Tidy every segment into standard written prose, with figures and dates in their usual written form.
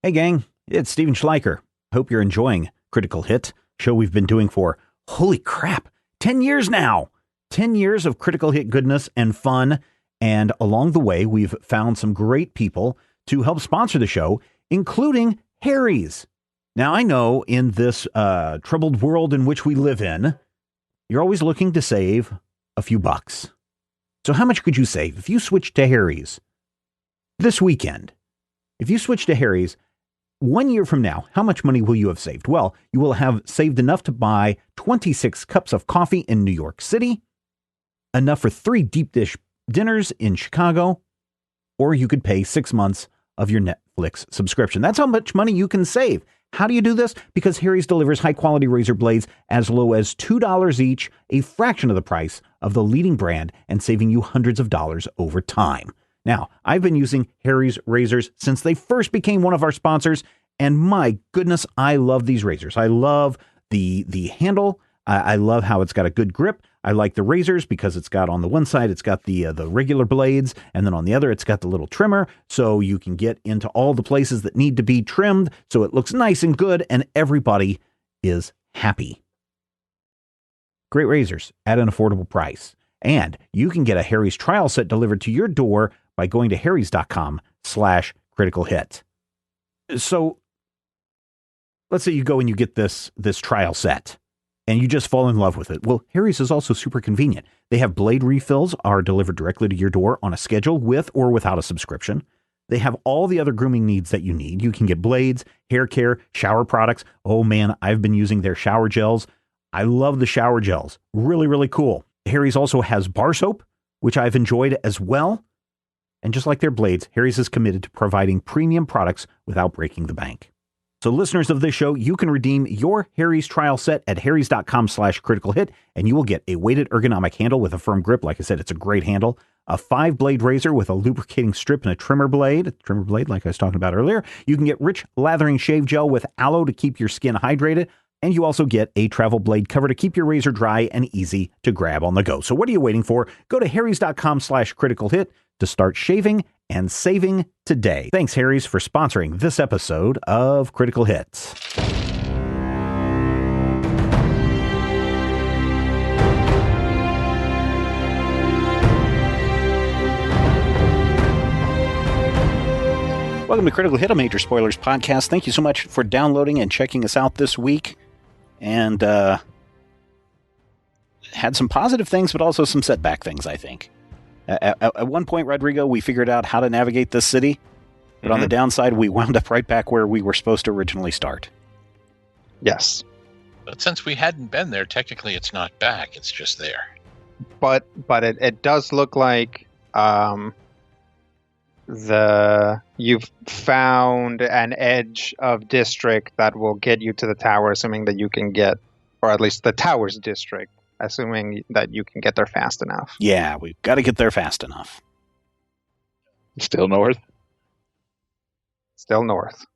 Hey gang, it's Steven Schleicher. Hope you're enjoying Critical Hit, show we've been doing for, holy crap, 10 years now. 10 years of Critical Hit goodness and fun. And along the way, we've found some great people to help sponsor the show, including Harry's. Now, I know in this troubled world in which we live in, you're always looking to save a few bucks. So how much could you save if you switched to Harry's this weekend? If you switch to Harry's, 1 year from now, how much money will you have saved? Well, you will have saved enough to buy 26 cups of coffee in New York City, enough for 3 deep dish dinners in Chicago, or you could pay 6 months of your Netflix subscription. That's how much money you can save. How do you do this? Because Harry's delivers high-quality razor blades as low as $2 each, a fraction of the price of the leading brand, and saving you hundreds of dollars over time. Now, I've been using Harry's razors since they first became one of our sponsors, and my goodness, I love these razors. I love the handle. I love how it's got a good grip. I like the razors because it's got on the one side, it's got the regular blades, and then on the other, it's got the little trimmer, so you can get into all the places that need to be trimmed, so it looks nice and good, and everybody is happy. Great razors at an affordable price. And you can get a Harry's trial set delivered to your door by going to harrys.com/criticalhit. So let's say you go and you get this trial set and you just fall in love with it. Well, Harry's is also super convenient. They have blade refills are delivered directly to your door on a schedule with or without a subscription. They have all the other grooming needs that you need. You can get blades, hair care, shower products. Oh man, I've been using their shower gels. I love the shower gels. Really, really cool. Harry's also has bar soap, which I've enjoyed as well. And just like their blades, Harry's is committed to providing premium products without breaking the bank. So listeners of this show, you can redeem your Harry's trial set at harrys.com/criticalhit, and you will get a weighted ergonomic handle with a firm grip. Like I said, it's a great handle. A 5-blade razor with a lubricating strip and a trimmer blade, like I was talking about earlier. You can get rich lathering shave gel with aloe to keep your skin hydrated. And you also get a travel blade cover to keep your razor dry and easy to grab on the go. So what are you waiting for? Go to harrys.com/criticalhit to start shaving and saving today. Thanks, Harry's, for sponsoring this episode of Critical Hits. Welcome to Critical Hit, a Major Spoilers podcast. Thank you so much for downloading and checking us out this week. And had some positive things, but also some setback things, I think. At one point, Rodrigo, we figured out how to navigate this city. But on the downside, we wound up right back where we were supposed to originally start. Yes. But since we hadn't been there, technically it's not back. It's just there. But it does look like you've found an edge of district that will get you to the tower, assuming that you can get, or at least the tower's district, assuming that you can get there fast enough. Yeah, we've got to get there fast enough. Still north? Still north.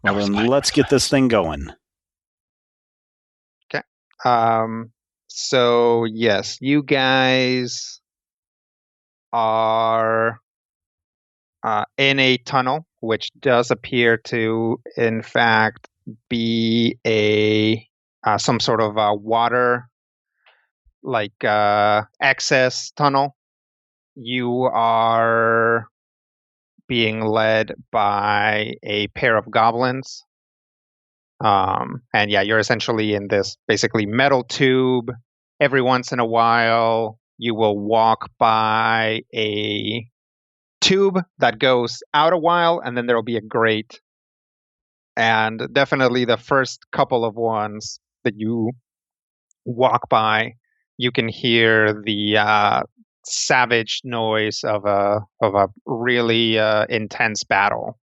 Well, then let's get this thing going. Okay. So, yes, you guys are in a tunnel, which does appear to, in fact, be some sort of water, access tunnel. You are being led by a pair of goblins. And yeah, you're essentially in this basically metal tube. Every once in a while, you will walk by a tube that goes out a while, and then there will be a grate. And definitely the first couple of ones that you walk by, you can hear the savage noise of a really intense battle.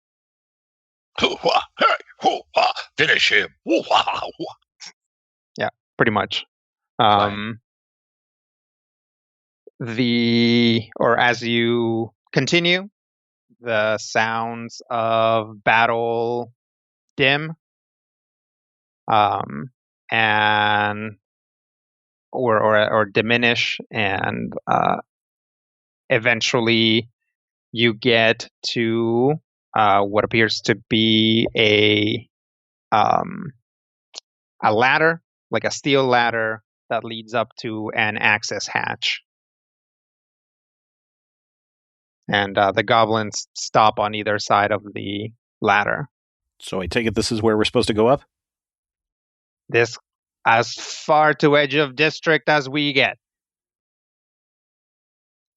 Finish him. Yeah, pretty much. As you continue, the sounds of battle dim, and or diminish, and eventually you get to what appears to be a ladder, like a steel ladder that leads up to an access hatch. And the goblins stop on either side of the ladder. So I take it this is where we're supposed to go up? This as far to edge of district as we get.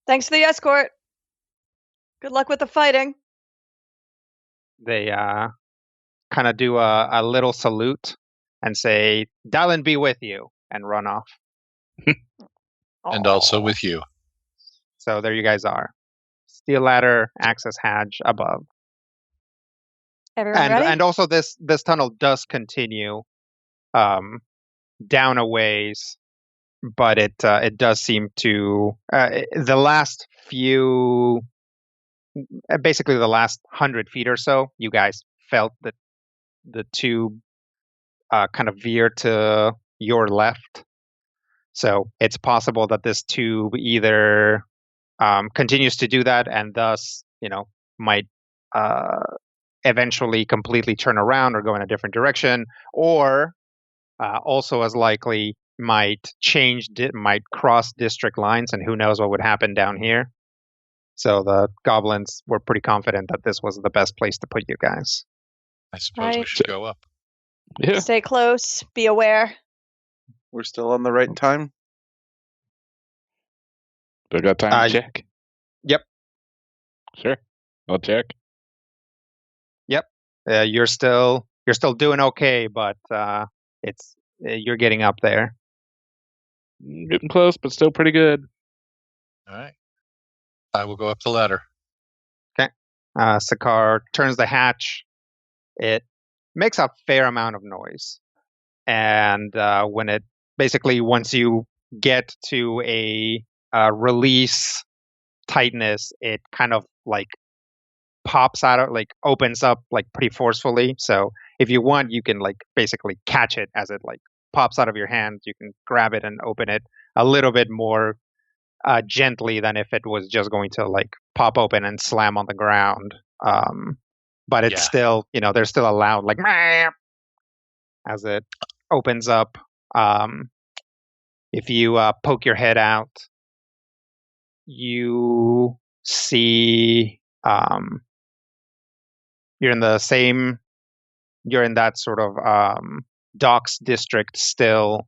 Thanks for the escort. Good luck with the fighting. They kind of do a little salute and say, Dallin be with you, and run off. And also with you. So there you guys are. Steel ladder, access hatch above. Everyone ready? And also this tunnel does continue down a ways, but it does seem to the last few, basically the last 100 feet or so, you guys felt that the tube kind of veer to your left. So it's possible that this tube either continues to do that and thus, might eventually completely turn around or go in a different direction, or also as likely might might cross district lines, and who knows what would happen down here. So the goblins were pretty confident that this was the best place to put you guys. I suppose we should go up. Yeah. Stay close. Be aware. We're still on the right time. Do I got time to check? Yep. Sure. I'll check. Yep. You're still doing okay, but you're getting up there. Getting close, but still pretty good. All right. I will go up the ladder. Okay. Sakar turns the hatch. It makes a fair amount of noise. And once you get to a release tightness, it kind of like pops out, opens up pretty forcefully. So if you want, you can basically catch it as it pops out of your hand. You can grab it and open it a little bit more gently than if it was just going to pop open and slam on the ground. But it's still, there's still a loud as it opens up. If you poke your head out, you see you're in that sort of docks district still.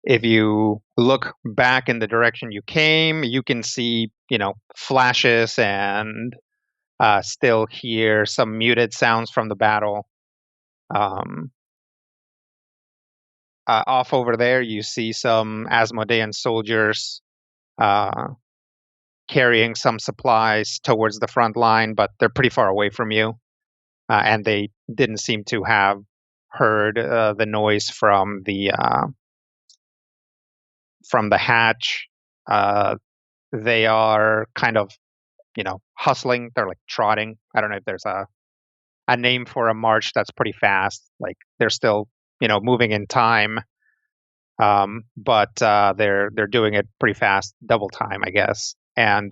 If you look back in the direction you came, you can see, flashes and still hear some muted sounds from the battle. Off over there, you see some Asmodean soldiers carrying some supplies towards the front line, but they're pretty far away from you. And they didn't seem to have heard the noise from the hatch. They are kind of, hustling. They're trotting. I don't know if there's a name for a march that's pretty fast. They're still, moving in time. But they're doing it pretty fast, double time, I guess. And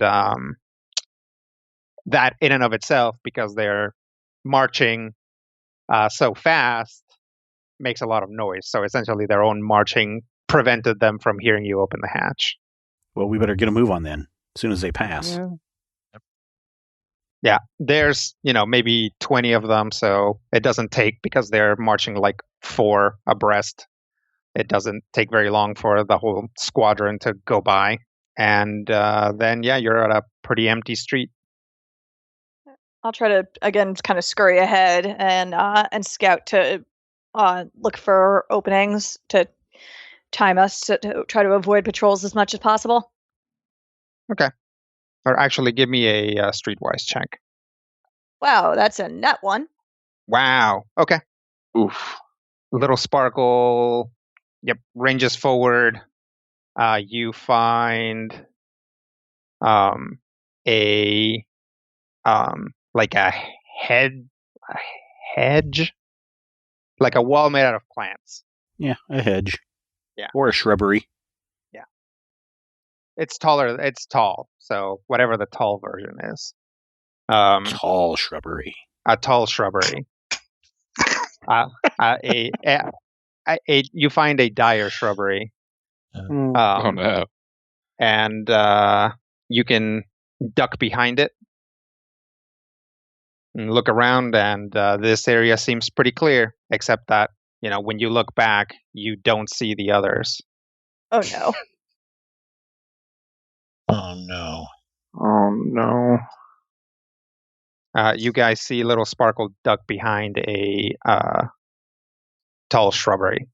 that in and of itself, because they're marching so fast, makes a lot of noise. So essentially their own marching prevented them from hearing you open the hatch. Well, we better get a move on then, as soon as they pass. Yeah, there's, maybe 20 of them, so it doesn't take, because they're marching 4 abreast, it doesn't take very long for the whole squadron to go by. And then, you're at a pretty empty street. I'll try to, again, kind of scurry ahead and scout to look for openings to time us to try to avoid patrols as much as possible. Okay. Or actually, give me a streetwise check. Wow, that's a nut one. Wow. Okay. Oof. Little sparkle. Yep. Ranges forward. You find a hedge, like a wall made out of plants. Yeah, a hedge. Yeah. Or a shrubbery. Yeah. It's taller. It's tall. So whatever the tall version is. Tall shrubbery. A tall shrubbery. You find a dire shrubbery. Oh no. And you can duck behind it and look around, and this area seems pretty clear, except that, when you look back, you don't see the others. Oh no. Oh no. Oh no. You guys see Little Sparkle duck behind a tall shrubbery.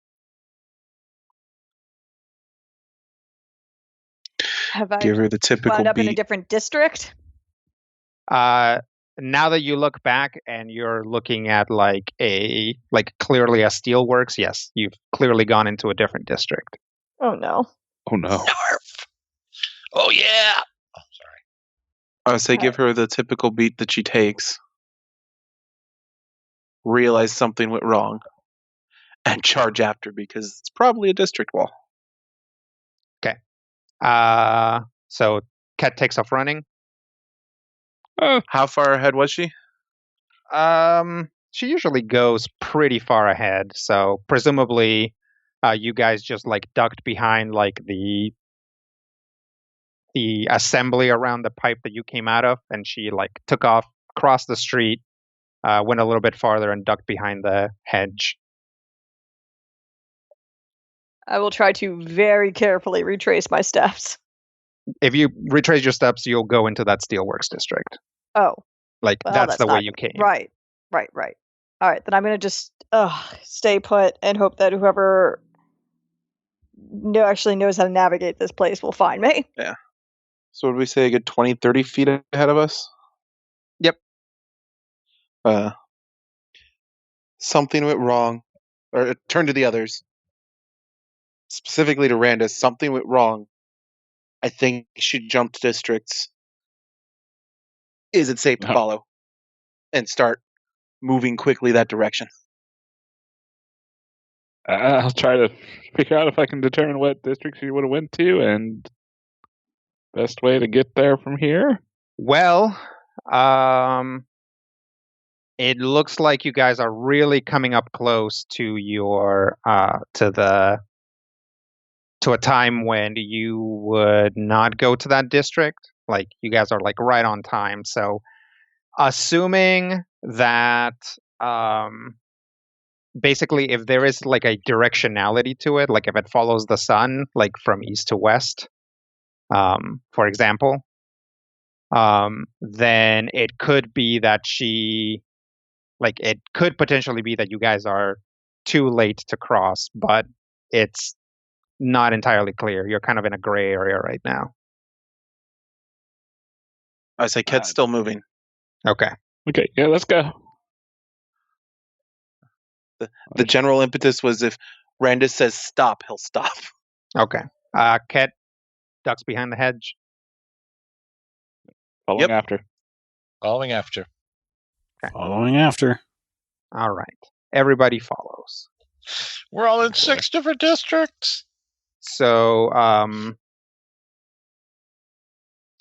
Have I Give her the typical wound up in a beat. different district? Now that you look back and you're looking at clearly a steelworks, yes, you've clearly gone into a different district. Oh no. Oh no. Narf. Oh yeah. Oh, sorry. I would say give her the typical beat that she takes. Realize something went wrong. And charge after, because it's probably a district wall. So Ket takes off running. How far ahead was she? She usually goes pretty far ahead, so presumably you guys just ducked behind the assembly around the pipe that you came out of, and she took off, crossed the street, went a little bit farther, and ducked behind the hedge. I will try to very carefully retrace my steps. If you retrace your steps, you'll go into that steelworks district. Oh. Well, that's the way you came. Right. All right, then I'm going to just stay put and hope that whoever actually knows how to navigate this place will find me. Yeah. So would we say a good 20, 30 feet ahead of us? Yep. Something went wrong. Or turn to the others. Specifically to Randus, something went wrong. I think she jumped districts. Is it safe to follow? And start moving quickly that direction. I'll try to figure out if I can determine what district she would have went to and best way to get there from here. Well, it looks like you guys are really coming up close to your to a time when you would not go to that district. You guys are right on time. So assuming that basically if there is a directionality to it, if it follows the sun, from east to west, for example, then it could be that it could potentially be that you guys are too late to cross, but it's not entirely clear. You're kind of in a gray area right now. I say Ket's still moving. Okay. Okay, yeah, let's go. The general impetus was if Randus says stop, he'll stop. Okay. Ket ducks behind the hedge. Following after. Following after. Okay. Following after. All right. Everybody follows. We're all in 6 different districts. So,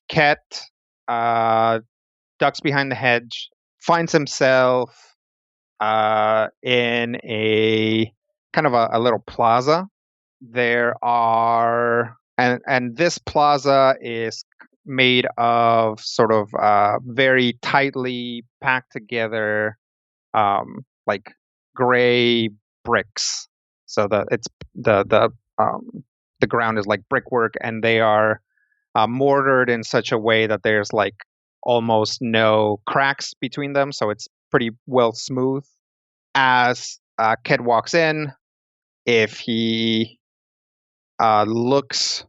Ket ducks behind the hedge, finds himself in a kind of a little plaza. There are, and this plaza is made of sort of very tightly packed together, gray bricks. So the ground is brickwork, and they are mortared in such a way that there's almost no cracks between them, so it's pretty well smooth. As Ket walks in, if he looks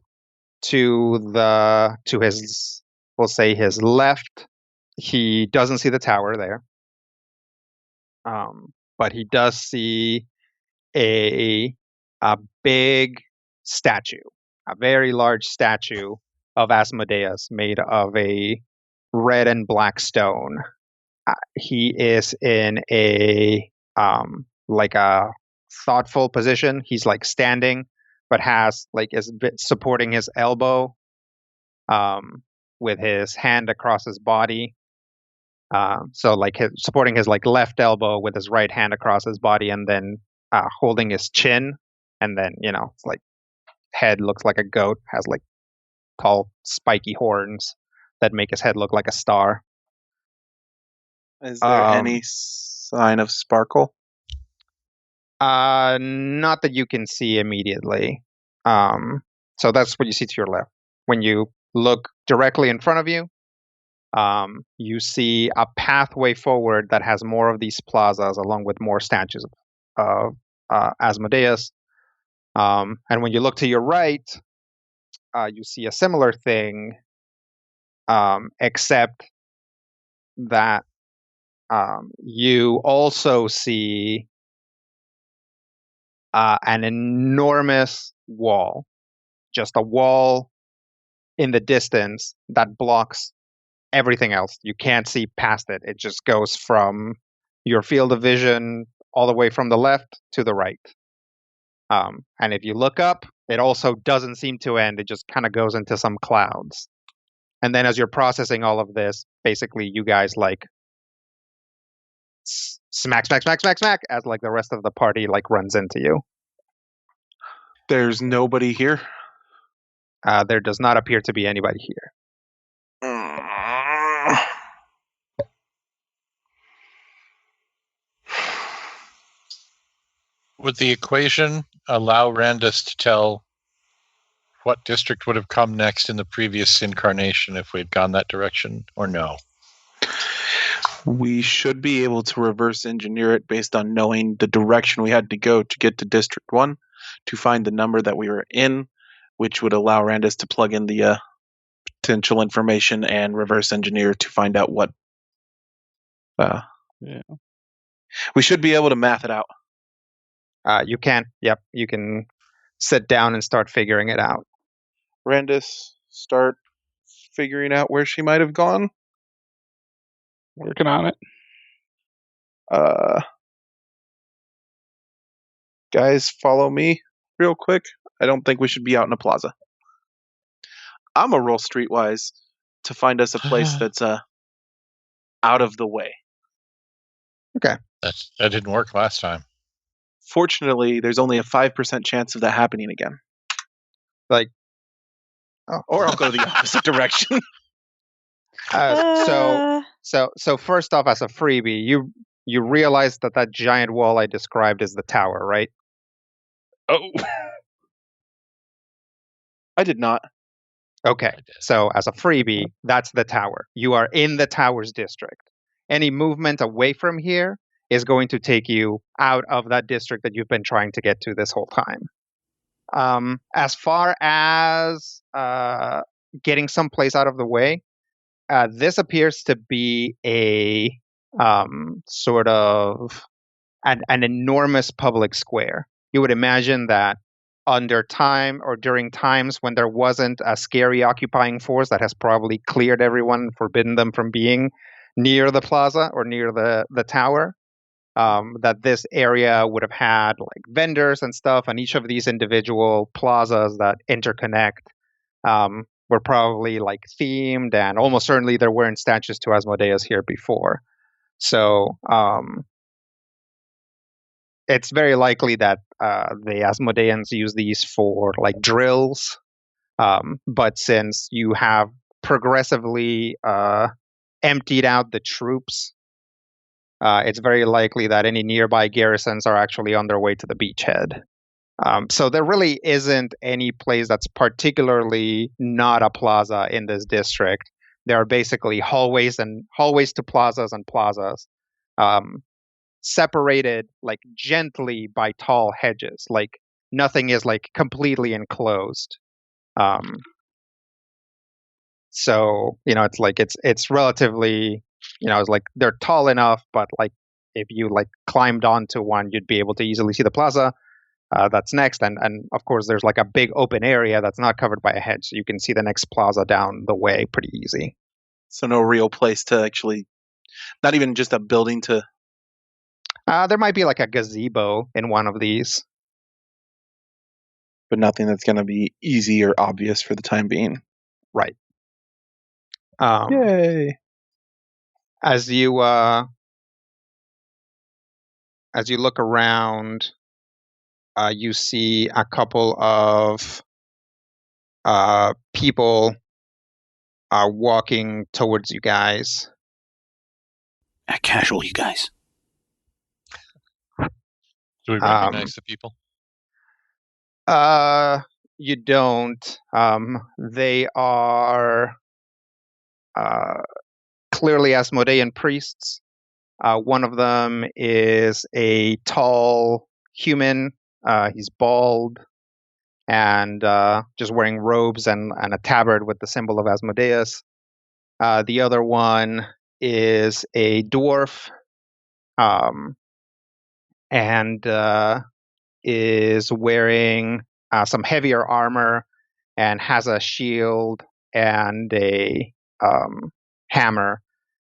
to his, we'll say his left, he doesn't see the tower there, but he does see a big statue, a very large statue of Asmodeus made of a red and black stone. He is in a a thoughtful position. He's standing, but has is supporting his elbow with his hand across his body. So like supporting his like left elbow with his right hand across his body, and then holding his chin, and then it's like head looks like a goat, has like tall spiky horns that make his head look like a star. Is there any sign of sparkle? Not that you can see immediately. So that's what you see to your left. When you look directly in front of you, you see a pathway forward that has more of these plazas, along with more statues of Asmodeus. And when you look to your right, you see a similar thing, except that you also see an enormous wall, just a wall in the distance that blocks everything else. You can't see past it. It just goes from your field of vision all the way from the left to the right. And if you look up, it also doesn't seem to end. It just kind of goes into some clouds. And then as you're processing all of this, basically you guys like smack, smack, smack, smack, smack, as like the rest of the party like runs into you. There's nobody here. There does not appear to be anybody here. Would the equation allow Randus to tell what district would have come next in the previous incarnation if we had gone that direction, or no? We should be able to reverse engineer it based on knowing the direction we had to go to get to District 1 to find the number that we were in, which would allow Randus to plug in the potential information and reverse engineer to find out what. We should be able to math it out. You can. Yep. You can sit down and start figuring it out. Randus, start figuring out where she might have gone. Working on it. Guys, follow me real quick. I don't think we should be out in a plaza. I'm a roll streetwise to find us a place that's out of the way. Okay. That didn't work last time. Fortunately, there's only a 5% chance of that happening again. Like, or I'll go the opposite direction. So first off, as a freebie, you realize that giant wall I described is the tower, right? Oh, I did not. Okay, so as a freebie, that's the tower. You are in the tower's district. Any movement away from here is going to take you out of that district that you've been trying to get to this whole time. As far as getting someplace out of the way, this appears to be a sort of an enormous public square. You would imagine that under time or during times when there wasn't a scary occupying force that has probably cleared everyone, forbidden them from being near the plaza or near the tower, that this area would have had like vendors and stuff, and each of these individual plazas that interconnect were probably like themed, and almost certainly there weren't statues to Asmodeus here before. So it's very likely that the Asmodeans use these for like drills. But since you have progressively emptied out the troops, it's very likely that any nearby garrisons are actually on their way to the beachhead. So there really isn't any place that's particularly not a plaza in this district. There are basically hallways to plazas and plazas, separated like gently by tall hedges. Like nothing is like completely enclosed. So it's like it's relatively it's like they're tall enough, but like if you like climbed onto one, you'd be able to easily see the plaza. That's next, and of course there's like a big open area that's not covered by a hedge, so you can see the next plaza down the way pretty easy. So no real place to actually, not even just a building to. There might be like a gazebo in one of these, but nothing that's going to be easy or obvious for the time being. Right. Yay! As you look around, you see a couple of people walking towards you guys. Act casual, you guys. Do we recognize the people? You don't. They are clearly Asmodean priests. One of them is a tall human. He's bald and just wearing robes and a tabard with the symbol of Asmodeus. The other one is a dwarf and is wearing some heavier armor and has a shield and a hammer,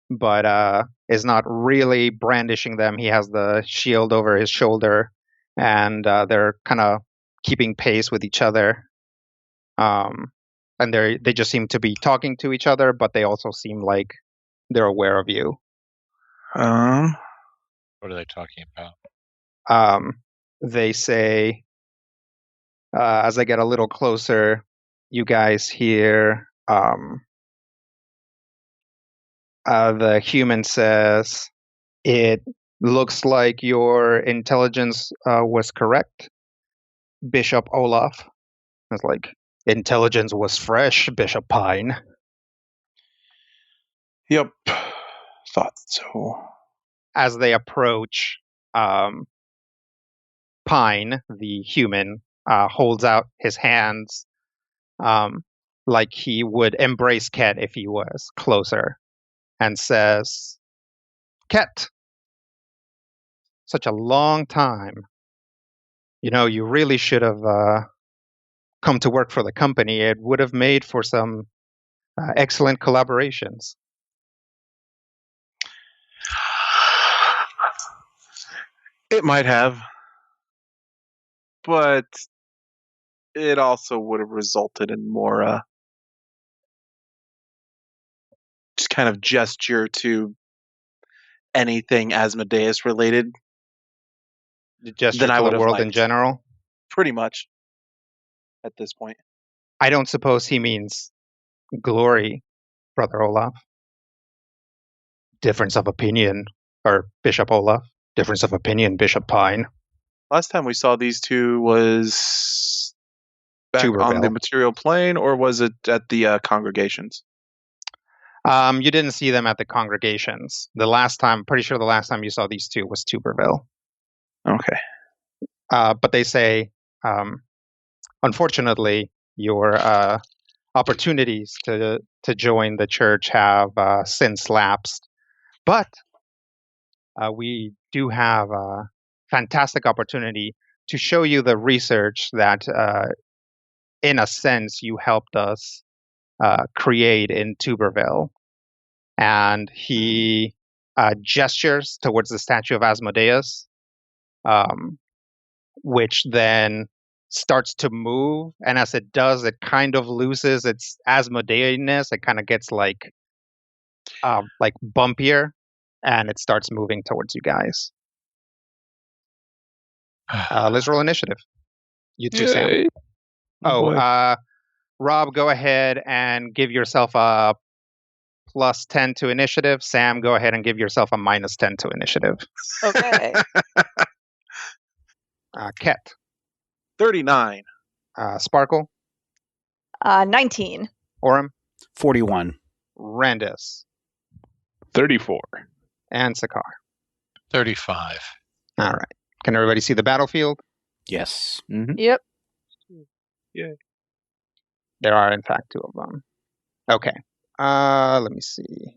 but is not really brandishing them. He has the shield over his shoulder, and they're kind of keeping pace with each other. And they just seem to be talking to each other, but they also seem like they're aware of you. What are they talking about? They say, as I get a little closer, you guys hear the human says, "It looks like your intelligence was correct, Bishop Olaf." It's like, intelligence was fresh, Bishop Pine. Yep. Thought so. As they approach, Pine, the human, holds out his hands like he would embrace Ket if he was closer, and says, "Ket, such a long time. You know, you really should have come to work for the company. It would have made for some excellent collaborations." It might have, but it also would have resulted in more just kind of gesture to anything Asmodeus related. The gesture Then I to would the have world in liked. general. Pretty much at this point. I don't suppose he means glory, Brother Olaf. Difference of opinion, or Bishop Olaf. Difference of opinion, Bishop Pine. Last time we saw these two was back on Tuberville. the material plane, or was it at the congregations? You didn't see them at the congregations. Pretty sure the last time you saw these two was Tuberville. Okay. But they say, unfortunately, your opportunities to join the church have since lapsed. But we do have a fantastic opportunity to show you the research that, in a sense, you helped us create in Tuberville. And he gestures towards the statue of Asmodeus, which then starts to move. And as it does, it kind of loses its Asmodean-ness. It kind of gets like bumpier, and it starts moving towards you guys. Let's roll initiative. You too, Sam. Yay. boy. Rob, go ahead and give yourself a plus 10 to initiative. Sam, go ahead and give yourself a minus 10 to initiative. Okay. Ket. 39. Sparkle. 19. Orem. 41. Randus. 34. And Sakar. 35. All right. Can everybody see the battlefield? Yes. Mm-hmm. Yep. There are, in fact, two of them. Okay. Let me see.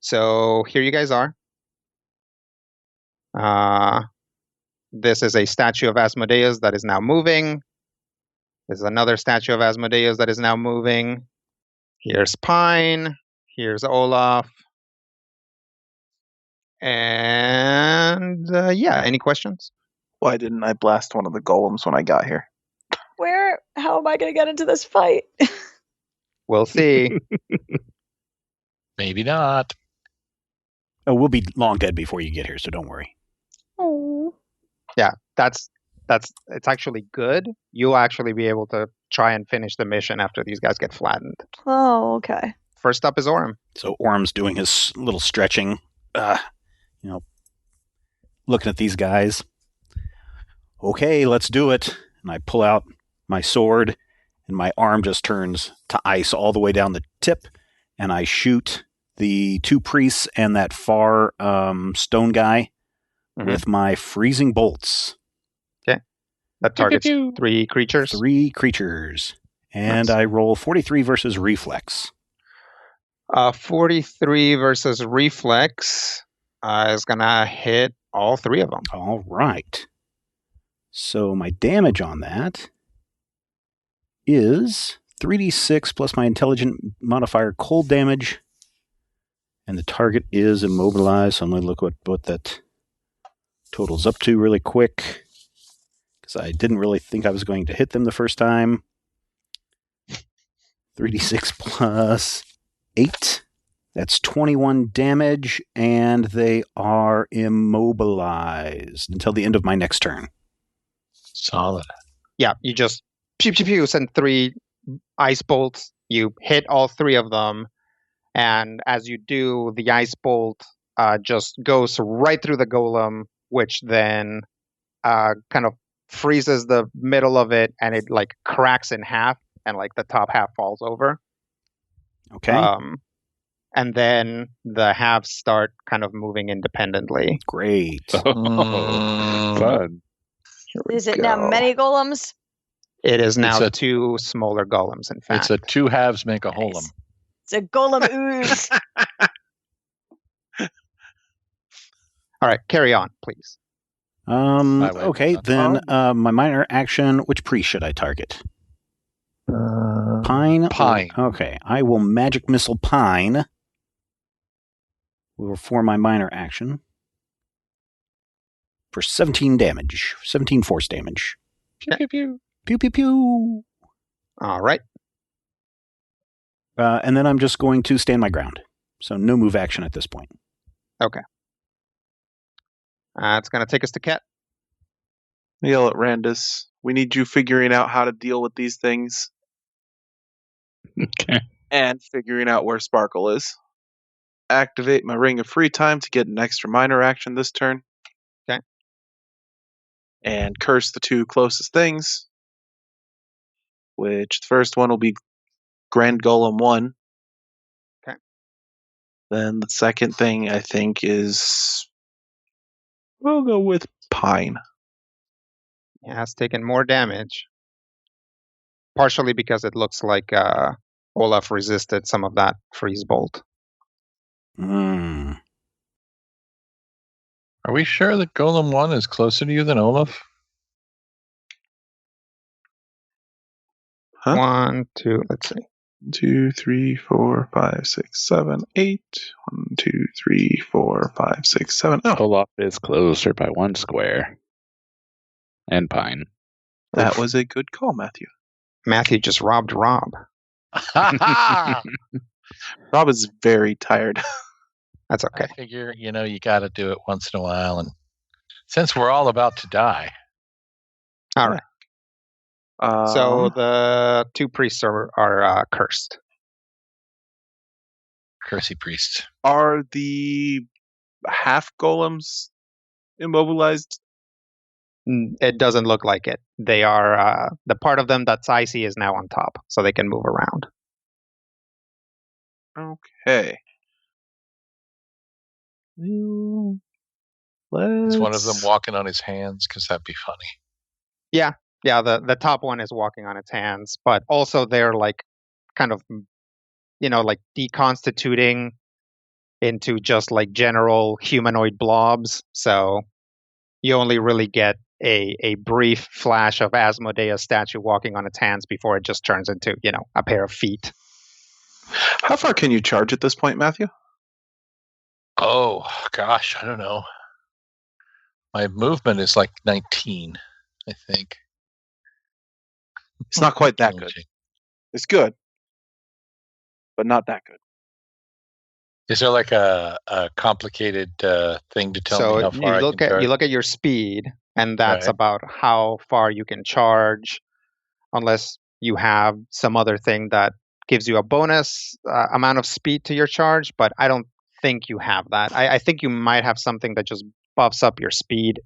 So here you guys are. This is a statue of Asmodeus that is now moving. There's another statue of Asmodeus that is now moving. Here's Pine. Here's Olaf. And any questions? Why didn't I blast one of the golems when I got here? How am I going to get into this fight? We'll see. Maybe not. Oh, we'll be long dead before you get here, so don't worry. Oh. Yeah, that's it's actually good. You'll actually be able to try and finish the mission after these guys get flattened. Oh, okay. First up is Orem. So Orm's doing his little stretching, looking at these guys. Okay, let's do it. And I pull out my sword, and my arm just turns to ice all the way down the tip, and I shoot the 2 priests and that far stone guy with my freezing bolts. That targets 3 creatures. 3 creatures. And nice. I roll 43 versus reflex. 43 versus reflex is going to hit all 3 of them. All right. So my damage on that is 3d6 plus my intelligent modifier cold damage. And the target is immobilized. So I'm going to look what that totals up to really quick. Because I didn't really think I was going to hit them the first time. 3d6 plus 8. That's 21 damage, and they are immobilized until the end of my next turn. Solid. Yeah, you just pew, pew, pew, send 3 ice bolts. You hit all 3 of them, and as you do, the ice bolt just goes right through the golem, which then kind of freezes the middle of it, and it like cracks in half, and like the top half falls over. Okay. And then the halves start kind of moving independently. Great. Fun. Is it now many golems? It is now 2 smaller golems, in fact. It's a 2 halves make a holem. It's a golem ooze. All right, carry on, please. Okay, then my minor action, which priest should I target? Pine? Pine. Okay, I will magic missile Pine for my minor action for 17 damage. 17 force damage. Pew, pew, pew. Pew, pew, pew. All right. And then I'm just going to stand my ground. So no move action at this point. Okay. It's going to take us to Ket. Yell at Randus. We need you figuring out how to deal with these things. Okay. And figuring out where Sparkle is. Activate my Ring of Free Time to get an extra minor action this turn. Okay. And curse the 2 closest things. Which the first one will be Grand Golem 1. Okay. Then the second thing I think is we'll go with Pine. It has taken more damage. Partially because it looks like Olaf resisted some of that freeze bolt. Mm. Are we sure that Golem 1 is closer to you than Olaf? Huh? 1, 2, let's see. 2, 3, 4, 5, 6, 7, 8. 1, 2, 3, 4, 5, 6, 7. Oh, Olaf is closer by 1 square. And Pine. that was a good call, Matthew. Matthew just robbed Rob. Rob is very tired. That's okay. I figure, you got to do it once in a while. And since we're all about to die. All right. So the 2 priests are cursed. Cursey priests. Are the half golems immobilized? It doesn't look like it. They are the part of them that's icy is now on top, so they can move around. Okay. Is one of them walking on his hands? Because that'd be funny. Yeah, the top one is walking on its hands, but also they're like kind of, like deconstituting into just like general humanoid blobs. So you only really get a brief flash of Asmodeus statue walking on its hands before it just turns into, a pair of feet. How far can you charge at this point, Matthew? Oh, gosh, I don't know. My movement is like 19, I think. It's not quite that good. It's good, but not that good. Is there like a complicated thing to tell me how far I can charge? You look at your speed, and that's Right. about how far you can charge, unless you have some other thing that gives you a bonus amount of speed to your charge. But I don't think you have that. I think you might have something that just buffs up your speed.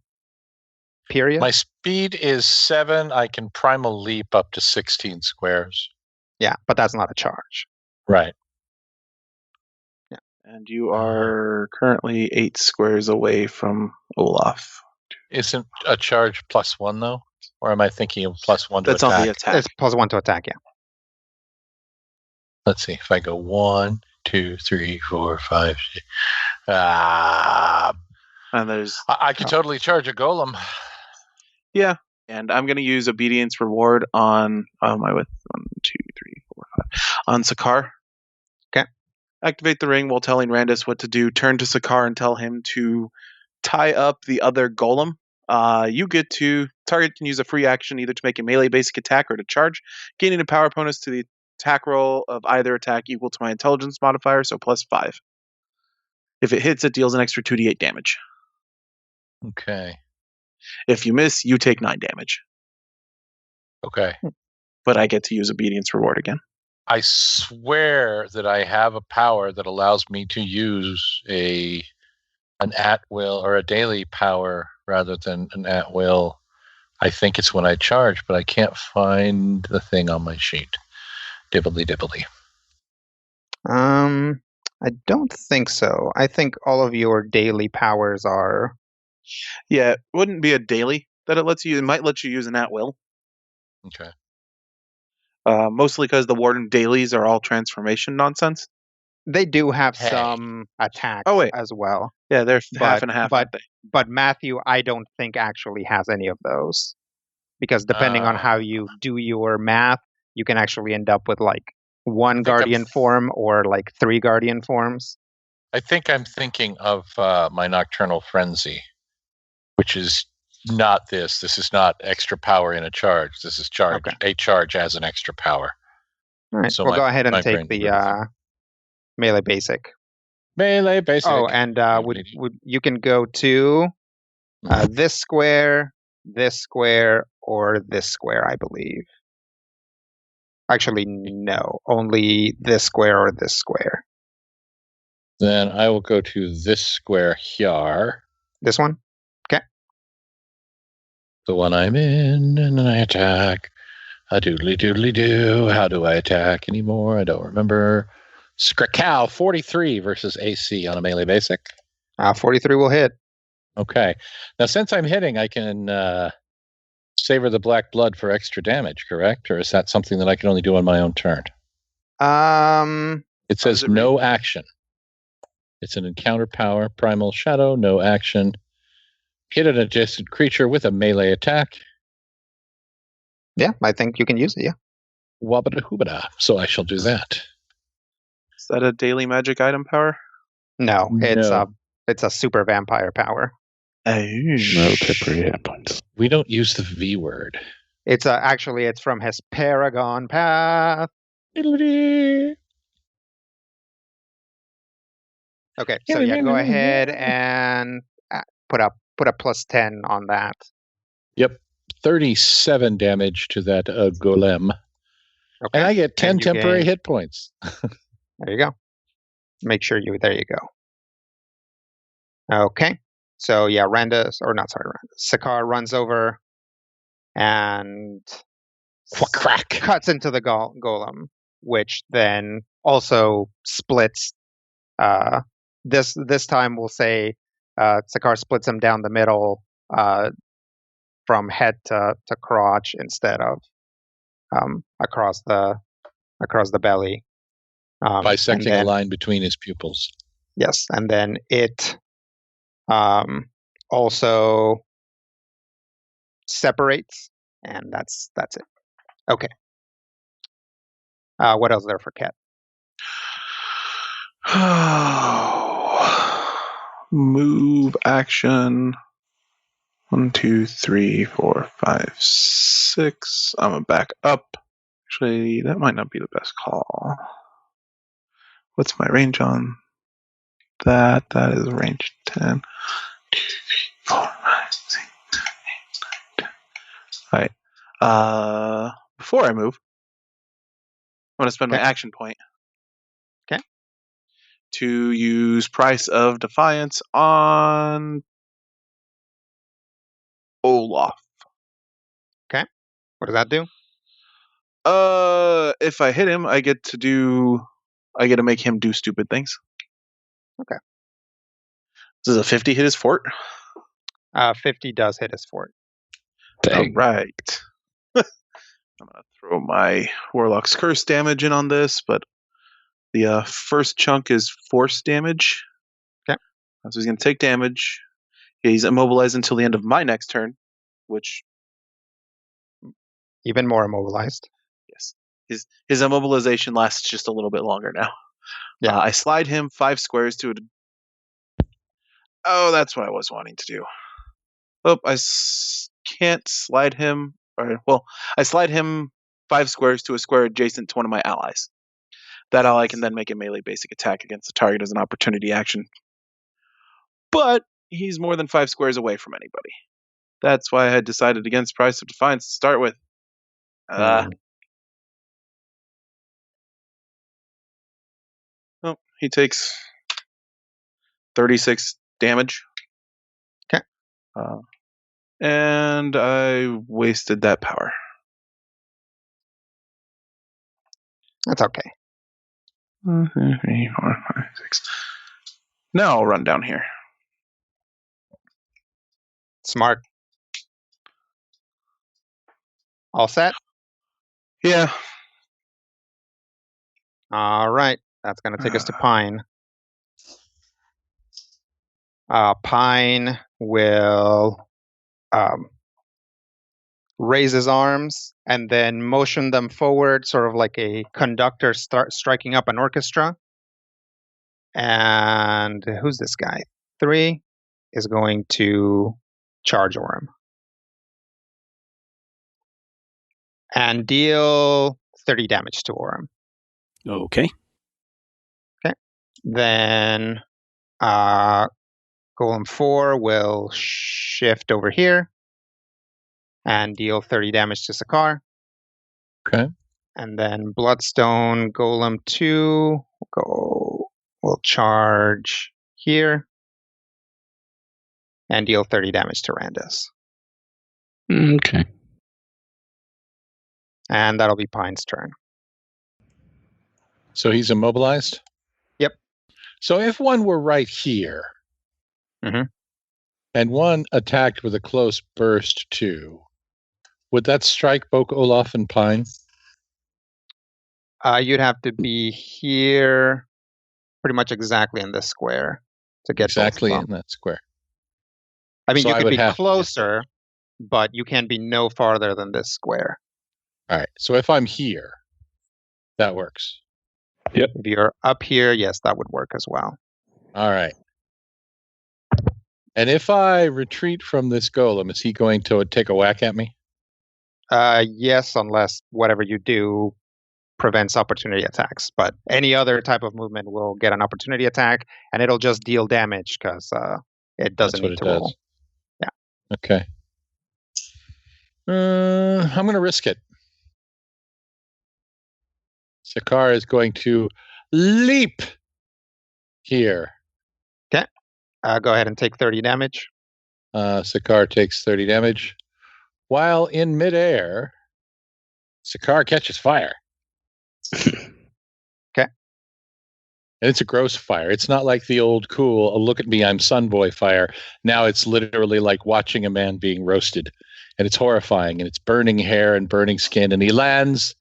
Period. My speed is 7. I can primal leap up to 16 squares. Yeah, but that's not a charge. Right. And you are currently 8 squares away from Olaf. Isn't a charge +1 though? Or am I thinking of +1 to That's attack? on the attack. It's +1 to attack, yeah. Let's see. If I go 1, 2, 3, 4, 5, 6. And there's I could totally charge a golem. Yeah, and I'm going to use obedience reward on my with 1, 2, 3, 4, 5 on Sakar. Okay. Activate the ring while telling Randus what to do. Turn to Sakar and tell him to tie up the other golem. You get to target can use a free action either to make a melee basic attack or to charge, gaining a power bonus to the attack roll of either attack equal to my intelligence modifier, so +5. If it hits, it deals an extra 2d8 damage. Okay. If you miss, you take 9 damage. Okay. But I get to use obedience reward again. I swear that I have a power that allows me to use an at-will or a daily power rather than an at-will. I think it's when I charge, but I can't find the thing on my sheet. Dibbly. I don't think so. I think all of your daily powers are... Yeah, it wouldn't be a daily that it lets you. It might let you use an at-will. Okay. Mostly because the Warden dailies are all transformation nonsense. They do have Hey. some attacks as well. Yeah, they're half and half. But Matthew, I don't think actually has any of those. Because depending on how you do your math, you can actually end up with like 1 guardian form or like 3 guardian forms. I think I'm thinking of my Nocturnal Frenzy, which is not this. This is not extra power in a charge. This is a charge as an extra power. All right, so we'll go ahead and take the melee basic. Melee basic. Oh, and you can go to this square, or this square, I believe. Actually, no. Only this square or this square. Then I will go to this square here. This one? Okay. The one I'm in, and then I attack. A doodly do. How do I attack anymore? I don't remember. Skrakow, 43 versus AC on a melee basic. 43 will hit. Okay. Now, since I'm hitting, I can savor the black blood for extra damage, correct? Or is that something that I can only do on my own turn? It says no action. It's an encounter power, primal shadow, no action. Hit an adjacent creature with a melee attack. Yeah, I think you can use it, yeah. Wabada hoobada. So I shall do that. Is that a daily magic item power? No, it's a super vampire power. No temporary hit points. We don't use the V word. It's it's from his Paragon Path. Okay, so yeah, go ahead and put up +10 on that. Yep, 37 damage to that golem. Okay. And I get 10 temporary hit points. There you go. There you go. Okay. So yeah, Sakar runs over and cuts into the golem, which then also splits. This time we'll say Sakar splits him down the middle from head to crotch instead of across the belly. Bisecting a line between his pupils. Yes, and then it also separates, and that's it. Okay. What else is there for Ket? Move action. 1, 2, 3, 4, 5, 6. I'm gonna back up. Actually, that might not be the best call. What's my range on that. That is range 10. 2, 3, 4, 5, 6, 7, 8, 9, 10. Alright. Before I move, I'm going to spend my action point. Okay. To use Price of Defiance on Olaf. Okay. What does that do? If I hit him, I get to make him do stupid things. Okay. Does a 50 hit his fort? 50 does hit his fort. All right. I'm gonna throw my Warlock's Curse damage in on this, but the first chunk is force damage. Okay. So he's gonna take damage. He's immobilized until the end of my next turn, which even more immobilized. Yes, his immobilization lasts just a little bit longer now. Yeah. I slide him 5 squares to. Oh, that's what I was wanting to do. Oh, can't slide him. I slide him 5 squares to a square adjacent to one of my allies. That ally can then make a melee basic attack against the target as an opportunity action. But he's more than 5 squares away from anybody. That's why I had decided against Price of Defiance to start with. He takes 36 damage. Okay. And I wasted that power. That's okay. 1, 2, 3, 4, 5, 6. Now I'll run down here. Smart. All set? Yeah. All right. That's going to take us to Pine. Pine will raise his arms and then motion them forward, sort of like a conductor striking up an orchestra. And who's this guy? 3 is going to charge Orem. And deal 30 damage to Orem. Okay. Okay. Then Golem 4 will shift over here and deal 30 damage to Sakar. Okay. And then Bloodstone Golem 2 will charge here and deal 30 damage to Randus. Okay. And that'll be Pine's turn. So he's immobilized? Yep. So if one were right here, and one attacked with a close burst too, would that strike both Olaf and Pine? You'd have to be here pretty much exactly in this square to get exactly both of in them. that square. I mean, So you I could would be have to- closer, but you can be no farther than this square. All right. So if I'm here, that works. If you're up here, yes, that would work as well. All right. And if I retreat from this golem, is he going to take a whack at me? Yes, unless whatever you do prevents opportunity attacks. But any other type of movement will get an opportunity attack, and it'll just deal damage because it doesn't need to roll. Yeah. Okay. I'm going to risk it. Sakar is going to leap here. Okay. Go ahead and take 30 damage. Sakar takes 30 damage. While in midair, Sakar catches fire. Okay. And it's a gross fire. It's not like the old cool, oh, look at me, I'm Sunboy fire. Now it's literally like watching a man being roasted. And it's horrifying. And it's burning hair and burning skin. And he lands,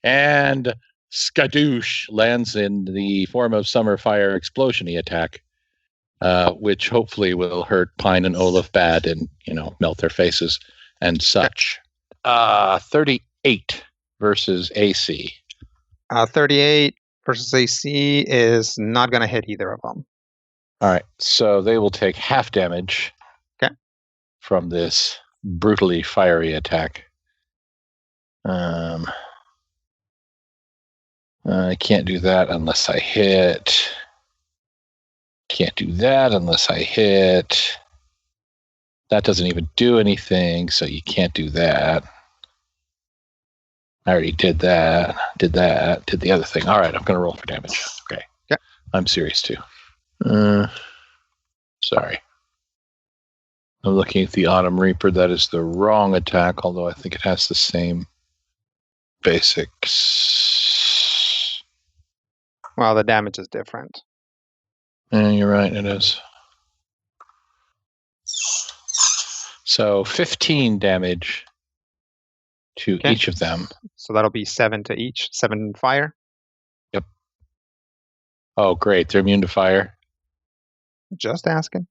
and skadoosh lands in the form of summer fire explosion-y attack, which hopefully will hurt Pine and Olaf bad and, melt their faces and such. 38 versus AC. 38 versus AC is not going to hit either of them. All right, so they will take half damage from this brutally fiery attack. I can't do that unless I hit. Can't do that unless I hit. That doesn't even do anything, so you can't do that. I already did that, did the other thing. All right, I'm going to roll for damage. Okay. Yeah. I'm serious too. Sorry. I'm looking at the Autumn Reaper. That is the wrong attack, although I think it has the same basics. Well, the damage is different. Yeah, you're right, it is. So 15 damage to each of them. So that'll be 7 to each. 7 fire. Yep. Oh, great. They're immune to fire. Just asking.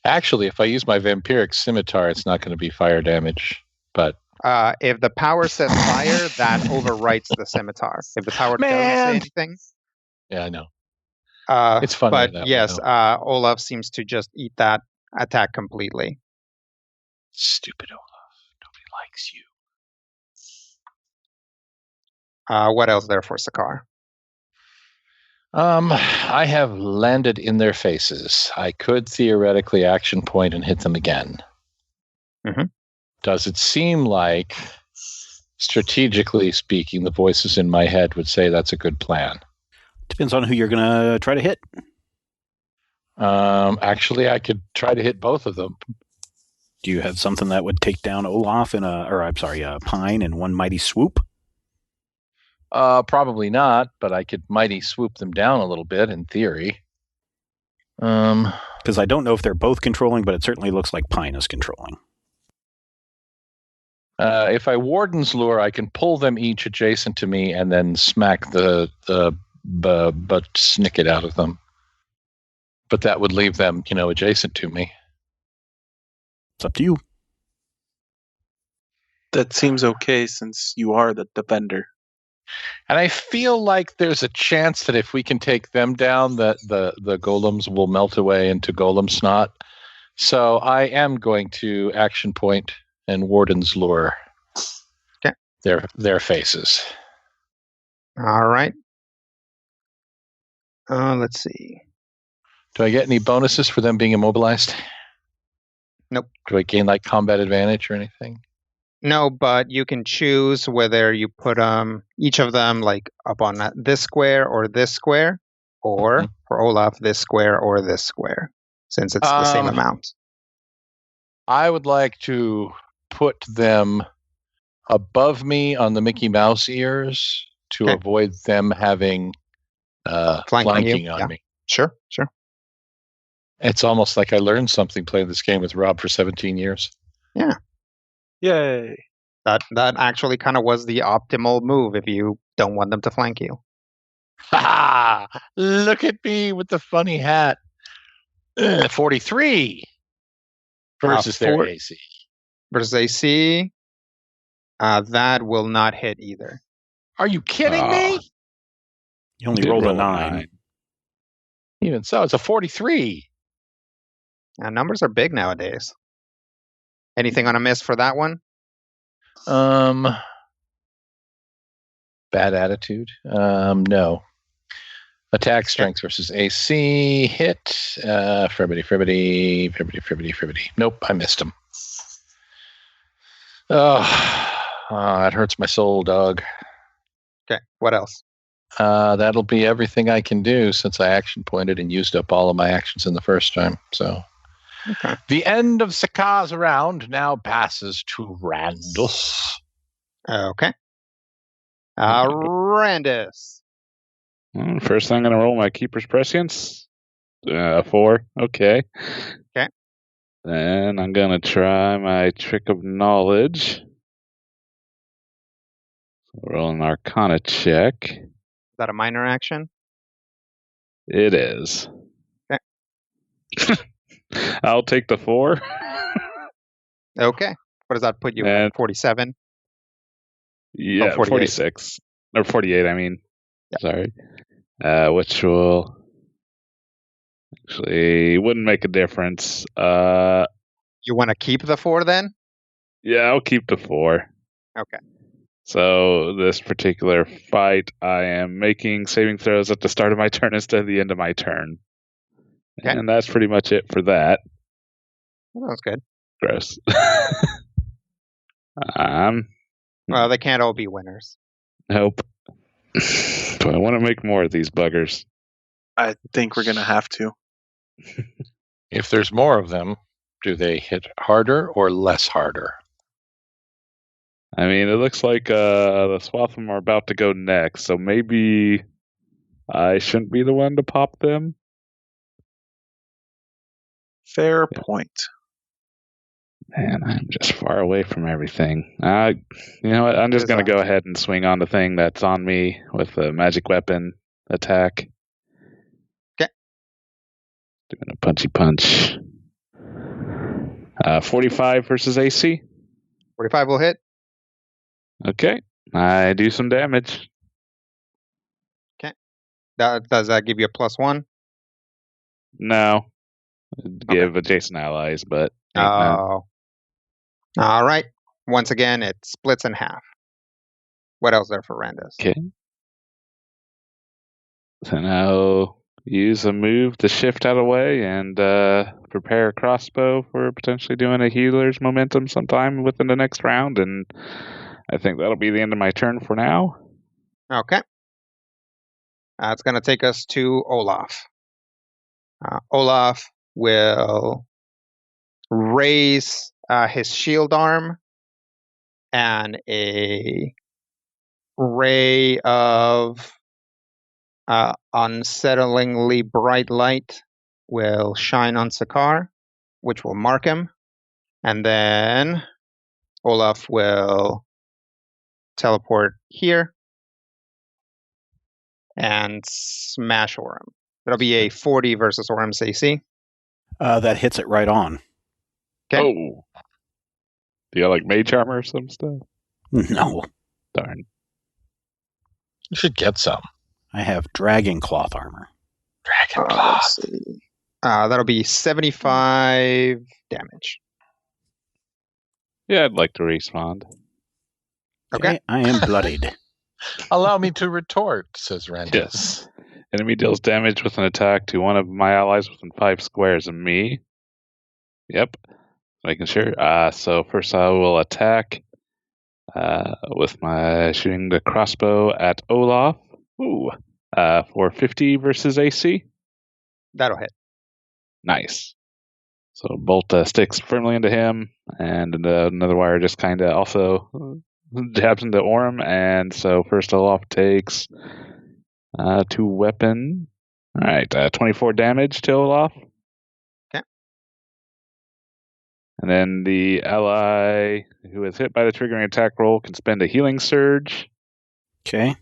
Actually, if I use my vampiric scimitar, it's not going to be fire damage. But if the power says fire, that overwrites the scimitar. If the power doesn't say anything. Yeah, I know. It's fun. But yes, Olaf seems to just eat that attack completely. Stupid Olaf. Nobody likes you. What else there for Sakaar? I have landed in their faces. I could theoretically action point and hit them again. Mm-hmm. Does it seem like, strategically speaking, the voices in my head would say that's a good plan? Depends on who you're going to try to hit. Actually, I could try to hit both of them. Do you have something that would take down Olaf Pine in one mighty swoop? Probably not, but I could mighty swoop them down a little bit in theory. Because I don't know if they're both controlling, but it certainly looks like Pine is controlling. If I Warden's Lure, I can pull them each adjacent to me and then smack the butt snicket out of them. But that would leave them, adjacent to me. It's up to you. That seems okay since you are the defender. And I feel like there's a chance that if we can take them down, that the golems will melt away into golem snot. So I am going to action point and Warden's Lure. Okay. Their faces. All right. Let's see. Do I get any bonuses for them being immobilized? Nope. Do I gain combat advantage or anything? No, but you can choose whether you put each of them up on this square, or for Olaf this square or this square, since it's the same amount. I would like to put them above me on the Mickey Mouse ears to avoid them having flanking on me. Sure. It's almost like I learned something playing this game with Rob for 17 years. Yeah. Yay. That actually kind of was the optimal move if you don't want them to flank you. Ha! Look at me with the funny hat. 43 versus their AC. Versus AC. That will not hit either. Are you kidding me? You only rolled a 9. Even so, it's a 43. Numbers are big nowadays. Anything on a miss for that one? Bad attitude. No. Attack strength versus AC. Hit. Fribbity. Nope, I missed him. Oh, that hurts my soul, dog. Okay, what else? That'll be everything I can do since I action pointed and used up all of my actions in the first time. So, okay. The end of Sakaar's round now passes to Randus. Okay. Randus. First, I'm going to roll my Keeper's Prescience. 4. Okay. Okay. Then I'm going to try my Trick of Knowledge. Roll an Arcana check. Is that a minor action? It is. Okay. I'll take the 4. Okay. What does that put you at? 47? Yeah, 46. Or 48, I mean. Yeah. Sorry. Which will... Actually, wouldn't make a difference. You want to keep the 4 then? Yeah, I'll keep the 4. Okay. So this particular fight, I am making saving throws at the start of my turn instead of the end of my turn. Okay. And that's pretty much it for that. Well, that's good. Gross. Well, they can't all be winners. Nope. Do I want to make more of these buggers? I think we're going to have to. If there's more of them, do they hit harder or less harder? I mean, it looks like the swath of them are about to go next, so maybe I shouldn't be the one to pop them. Fair point. Man, I'm just far away from everything. You know what? I'm just going to go ahead and swing on the thing that's on me with the magic weapon attack. Okay. Doing a punchy punch. 45 versus AC. 45 will hit. Okay. I do some damage. Does that give you a +1? No. Give adjacent allies, but... Oh. All right. Once again, it splits in half. What else there for Randus? Okay. So now use a move to shift out of the way and prepare a crossbow for potentially doing a healer's momentum sometime within the next round. And I think that'll be the end of my turn for now. Okay. It's going to take us to Olaf. Olaf will raise his shield arm, and a ray of unsettlingly bright light will shine on Sakar, which will mark him. And then Olaf will teleport here and smash Orem. That'll be a 40 versus Orem's AC. That hits it right on. Okay. Oh. Do you like mage armor or some stuff? No. Darn. You should get some. I have dragon cloth armor. Dragon cloth. Let's see. That'll be 75 damage. Yeah, I'd like to respond. Okay. I am bloodied. Allow me to retort, says Randus. Yes. Enemy deals damage with an attack to one of my allies within 5 squares of me. Yep. Making sure. So first I will attack with my shooting the crossbow at Olaf. Ooh. For 50 versus AC. That'll hit. Nice. So bolt sticks firmly into him, and another wire just kind of also jabs into Orem. And so first Olaf takes 2 weapon. All right, 24 damage to Olaf. Okay. And then the ally who is hit by the triggering attack roll can spend a healing surge. Okay.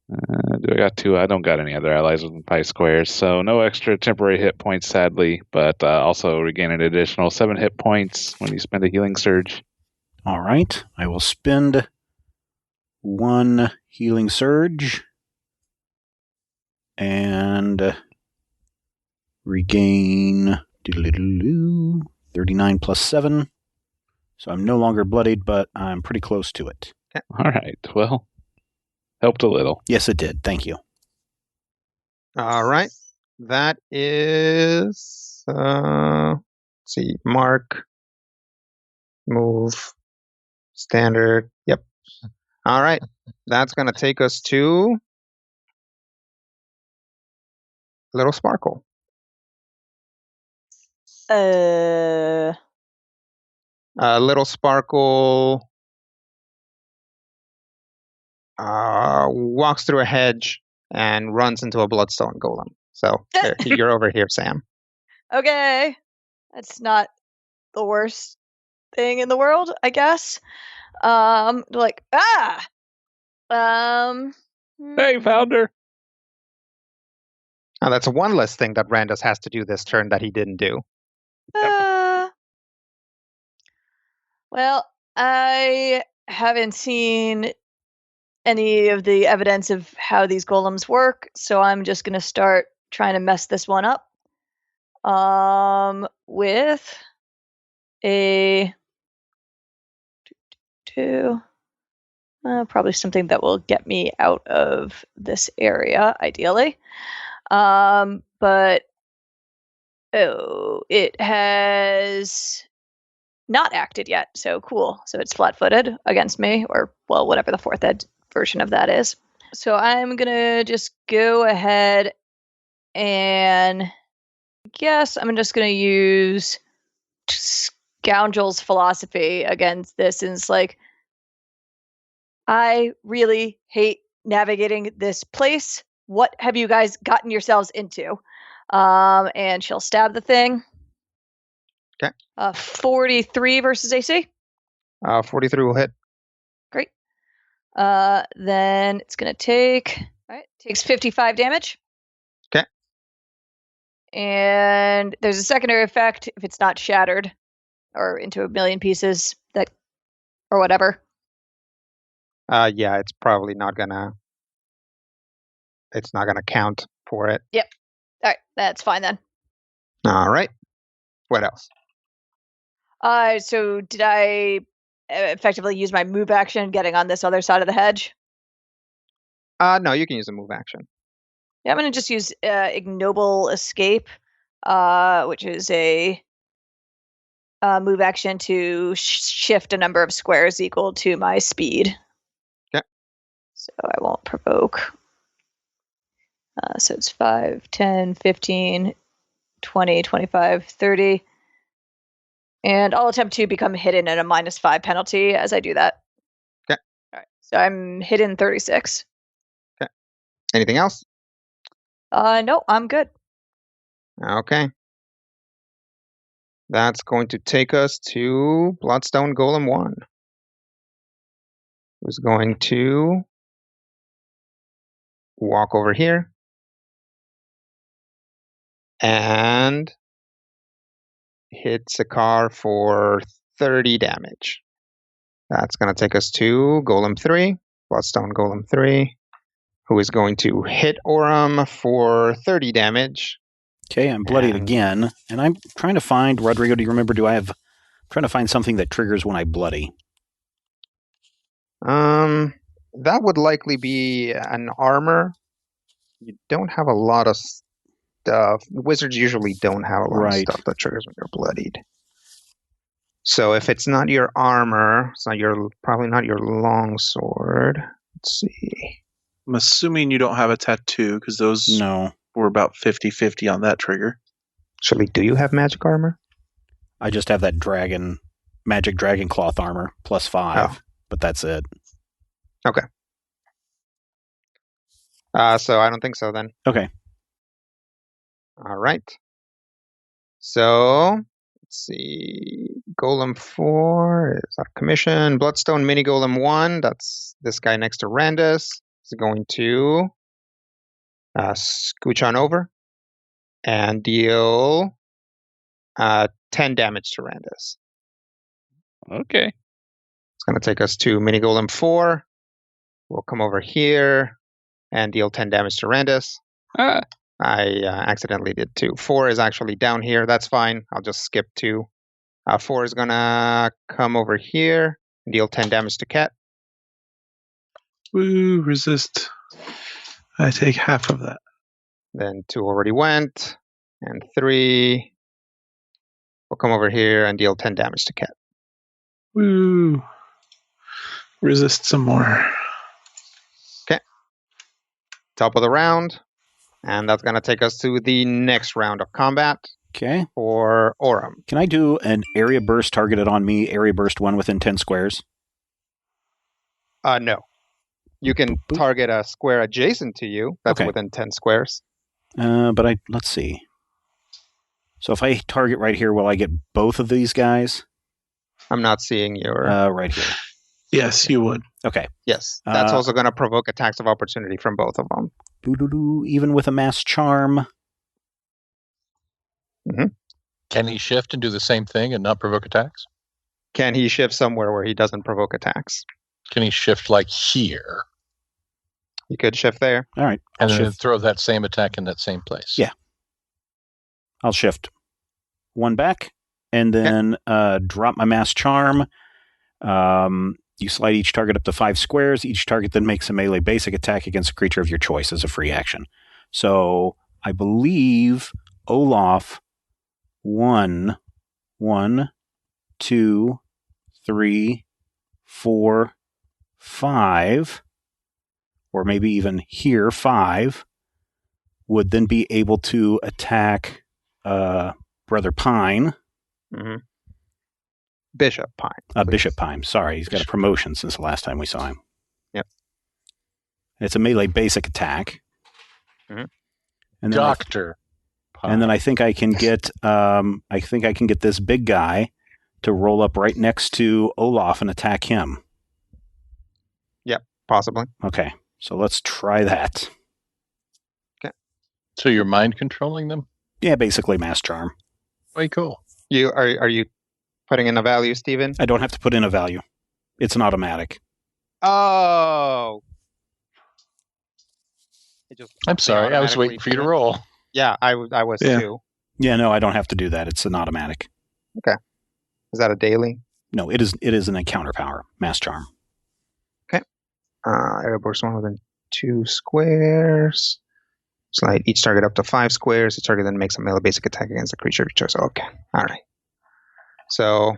Do I got 2? I don't got any other allies within 5 squares, so no extra temporary hit points, sadly, but also regain an additional 7 hit points when you spend a healing surge. All right. I will spend 1 healing surge and regain 39 plus 7. So I'm no longer bloodied, but I'm pretty close to it. All right, well, helped a little. Yes, it did. Thank you. All right. That is, let's see, mark, move, standard. Yep. All right. That's going to take us to Little Sparkle. Little Sparkle walks through a hedge and runs into a bloodstone golem. So you're over here, Sam. Okay. That's not the worst thing in the world, I guess. Like, Hey, founder! Now, that's one less thing that Randus has to do this turn that he didn't do. Well, I haven't seen any of the evidence of how these golems work, so I'm just going to start trying to mess this one up. With a 2. Probably something that will get me out of this area, ideally. But it has not acted yet, so cool. So it's flat-footed against me, or, well, whatever the fourth ed version of that is. So I'm going to just go ahead and I guess I'm just going to use Scoundrel's Philosophy against this. And it's like, I really hate navigating this place. What have you guys gotten yourselves into? And she'll stab the thing. Okay. 43 versus AC. 43 will hit. Great. Then it's going to takes 55 damage. Okay. And there's a secondary effect if it's not shattered or into a million pieces, that or whatever. Yeah, it's probably not gonna count for it. Yep. All right, that's fine then. All right. What else? So did I effectively use my move action getting on this other side of the hedge? No, you can use a move action. Yeah, I'm going to just use Ignoble Escape, which is a move action to shift a number of squares equal to my speed. Okay. So I won't provoke. So it's 5, 10, 15, 20, 25, 30. And I'll attempt to become hidden at a -5 penalty as I do that. Okay. All right. So I'm hidden 36. Okay. Anything else? No, I'm good. Okay. That's going to take us to Bloodstone Golem 1. Who's going to walk over here and hit Sakar for 30 damage. That's going to take us to Golem 3, Bloodstone Golem 3, who is going to hit Oram for 30 damage. Okay, I'm bloodied again, and I'm trying to find, Rodrigo, do you remember, I'm trying to find something that triggers when I bloody. That would likely be an armor. You don't have a lot of stuff. Wizards usually don't have a lot of stuff that triggers when you're bloodied. So if it's not your armor, it's not probably not your longsword. Let's see. I'm assuming you don't have a tattoo, because those were about 50-50 on that trigger. Actually, do you have magic armor? I just have that magic dragon cloth armor, +5, but that's it. Okay. So I don't think so then. Okay. All right. So let's see. Golem 4 is out of commission. Bloodstone Mini Golem 1. That's this guy next to Randus. Is going to scooch on over and deal 10 damage to Randus. Okay. It's going to take us to Mini Golem 4. We'll come over here and deal 10 damage to Randus. I accidentally did 2. 4 is actually down here. That's fine. I'll just skip 2. 4 is going to come over here and deal 10 damage to Cat. Woo, resist. I take half of that. Then 2 already went. And 3 will come over here and deal 10 damage to Cat. Woo. Resist some more. Okay. Top of the round. And that's going to take us to the next round of combat. Okay. For Oram. Can I do an area burst targeted on me, area burst 1 within 10 squares? No. You can target a square adjacent to you. That's within 10 squares. But let's see. So if I target right here, will I get both of these guys? I'm not seeing your... right here. Yes, you would. Okay. Yes. That's also going to provoke attacks of opportunity from both of them. Even with a mass charm. Mm-hmm. Can he shift and do the same thing and not provoke attacks? Can he shift somewhere where he doesn't provoke attacks? Can he shift like here? He could shift there. All right. And then throw that same attack in that same place. Yeah. I'll shift 1 back and then drop my mass charm. You slide each target up to 5 squares. Each target then makes a melee basic attack against a creature of your choice as a free action. So I believe Olaf won 1, 2, 3, 4, 5, or maybe even here 5, would then be able to attack Brother Pine. Mm-hmm. Bishop Pine. Bishop Pine. Sorry, he's got a promotion since the last time we saw him. Yep. It's a melee basic attack. Mm-hmm. And then Doctor. And then I think I can get this big guy to roll up right next to Olaf and attack him. Yep, possibly. Okay, so let's try that. Okay. So you're mind controlling them? Yeah, basically mass charm. Very cool. Are you putting in a value, Steven? I don't have to put in a value. It's an automatic. Oh. I'm sorry. I was waiting for you to roll. Yeah, I was too. Yeah, no, I don't have to do that. It's an automatic. Okay. Is that a daily? No, it is an encounter power. Mass charm. Okay. Area burst 1 within 2 squares. Slide each target up to 5 squares. The target then makes a melee basic attack against the creature of your choice. Okay. All right. So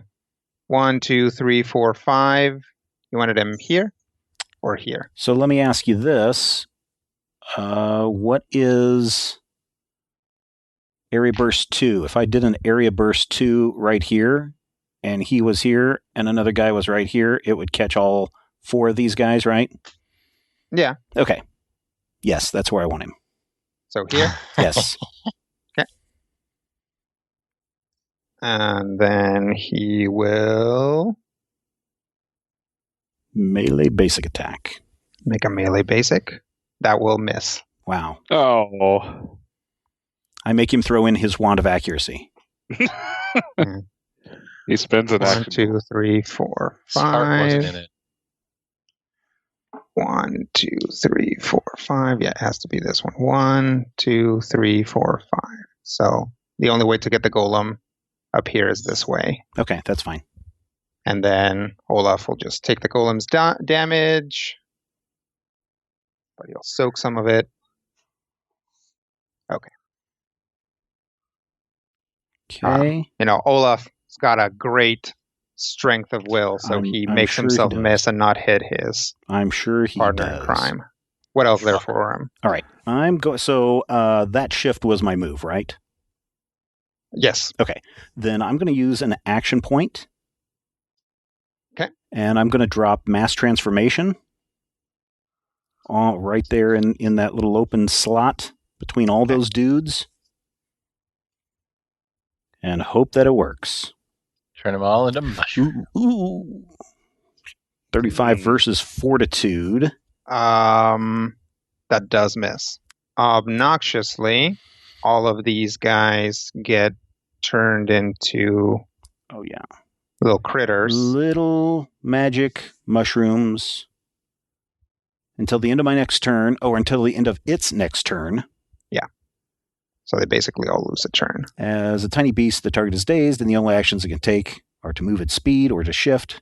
1, 2, 3, 4, 5. You wanted him here or here? So let me ask you this. What is Area Burst 2? If I did an Area Burst 2 right here, and he was here, and another guy was right here, it would catch all 4 of these guys, right? Yeah. Okay. Yes, that's where I want him. So here? Yes. Okay. And then he will melee basic attack. Make a melee basic. That will miss. Wow. Oh. I make him throw in his wand of accuracy. He spends an 1, action. 2, 3, 4, His heart wasn't 5. in it. 1, 2, 3, 4, 5. Yeah, it has to be this one. 1, 2, 3, 4, 5. So the only way to get the golem up here is this way. Okay, that's fine. And then Olaf will just take the golem's damage. But he'll soak some of it. Okay. Okay. Olaf's got a great strength of will, so he I'm makes sure himself he does. miss and not hit his I'm sure he partner does. in crime. What else there for him? All right. So that shift was my move, right? Yes. Okay. Then I'm going to use an action point. Okay. And I'm going to drop mass transformation right there in that little open slot between all those dudes. And hope that it works. Turn them all into mushroom. Ooh. 35 versus fortitude. That does miss. Obnoxiously, all of these guys get turned into little critters. Little magic mushrooms. Until the end of my next turn, or until the end of its next turn. Yeah. So they basically all lose a turn. As a tiny beast, the target is dazed, and the only actions it can take are to move its speed or to shift.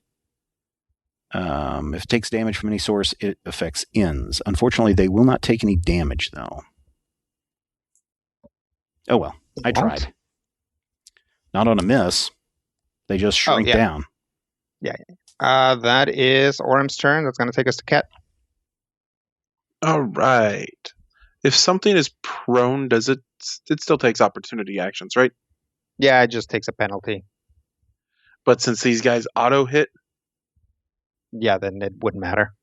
If it takes damage from any source, it affects ends. Unfortunately, they will not take any damage, though. Oh well, I tried. Not on a miss. They just shrink down. Yeah. That is Orem's turn. That's going to take us to Ket. All right. If something is prone, does it still takes opportunity actions, right? Yeah, it just takes a penalty. But since these guys auto hit, yeah, then it wouldn't matter.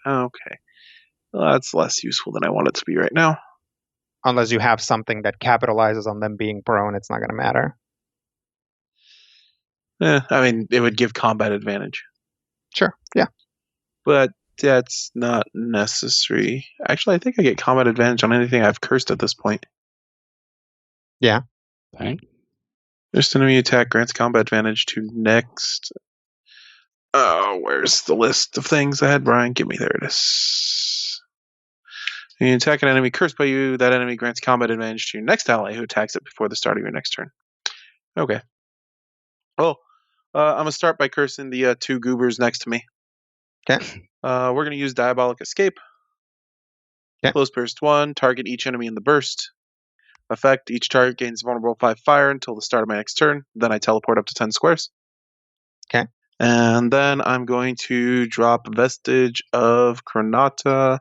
Okay. Well, that's less useful than I want it to be right now. Unless you have something that capitalizes on them being prone, it's not going to matter. I mean, it would give combat advantage. Sure, yeah. But that's not necessary. Actually, I think I get combat advantage on anything I've cursed at this point. Yeah. Okay. First enemy attack grants combat advantage to next. Oh, where's the list of things I had, Brian? Give me, there it is. When you attack an enemy cursed by you, that enemy grants combat advantage to your next ally who attacks it before the start of your next turn. Okay. Well, I'm going to start by cursing the 2 goobers next to me. We're going to use Diabolic Escape. Okay. Close burst 1. Target each enemy in the burst. Effect: each target gains vulnerable 5 fire until the start of my next turn. Then I teleport up to 10 squares. Okay. And then I'm going to drop Vestige of Chronata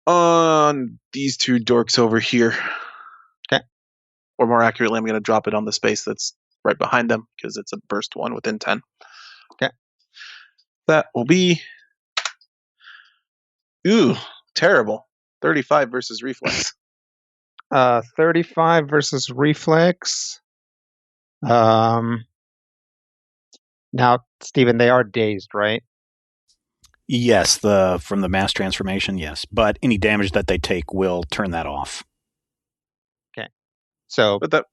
on these 2 dorks over here. Okay. Or more accurately, I'm going to drop it on the space that's right behind them because it's a burst 1 within 10. Okay. That will be... Ooh, terrible. 35 versus Reflex. 35 versus Reflex. Now, Steven, they are dazed, right? Yes, from the mass transformation, yes. But any damage that they take will turn that off. Okay. So, But that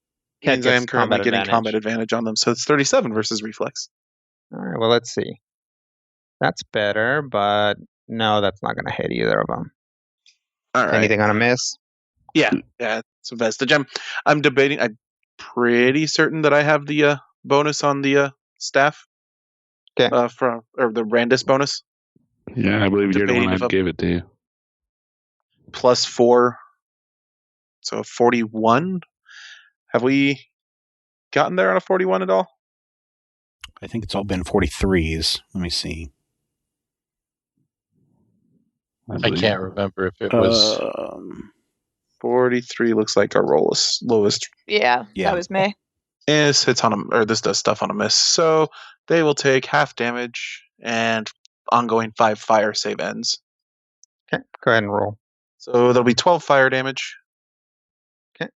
Cat means I gets am currently combat getting advantage. combat advantage on them, so it's 37 versus Reflex. All right, well, let's see. That's better, but no, that's not going to hit either of them. All right. Anything on a miss? Yeah, it's a Vestige. I'm debating. I'm pretty certain that I have the bonus on the staff. Okay. Or the Randus bonus. Yeah, I believe you're the one Debating if I gave it to you. Plus 4. So 41. Have we gotten there on a 41 at all? I think it's all been 43s. Let me see. I can't remember if it was. 43 looks like our lowest. Yeah, Yeah. that was me. And this hits on a, or this does stuff on a miss. So they will take half damage and ongoing 5 fire save ends. Okay, go ahead and roll. So there'll be 12 fire damage. Okay.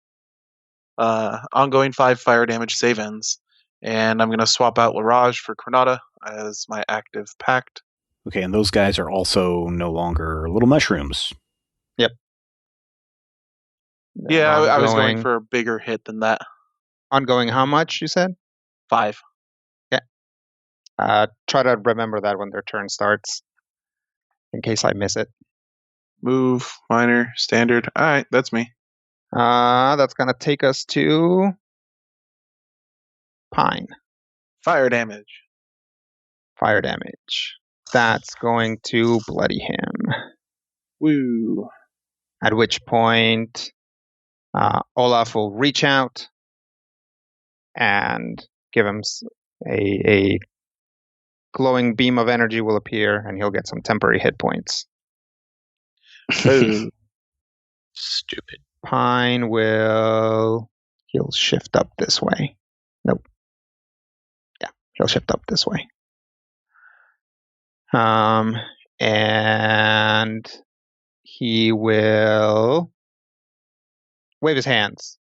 Ongoing 5 fire damage save ends. And I'm going to swap out Larage for Chronata as my active pact. Okay, and those guys are also no longer little mushrooms. Yep. Yeah, I was going for a bigger hit than that. Ongoing how much, you said? 5. Okay. Try to remember that when their turn starts, in case I miss it. Move, minor, standard. All right, that's me. That's going to take us to Pine. Fire damage. Fire damage. That's going to bloody him. Woo. At which point, Olaf will reach out and give him a glowing beam of energy will appear, and he'll get some temporary hit points. Ooh. Stupid. Pine he'll shift up this way. Nope. Yeah, he'll shift up this way. And he will wave his hands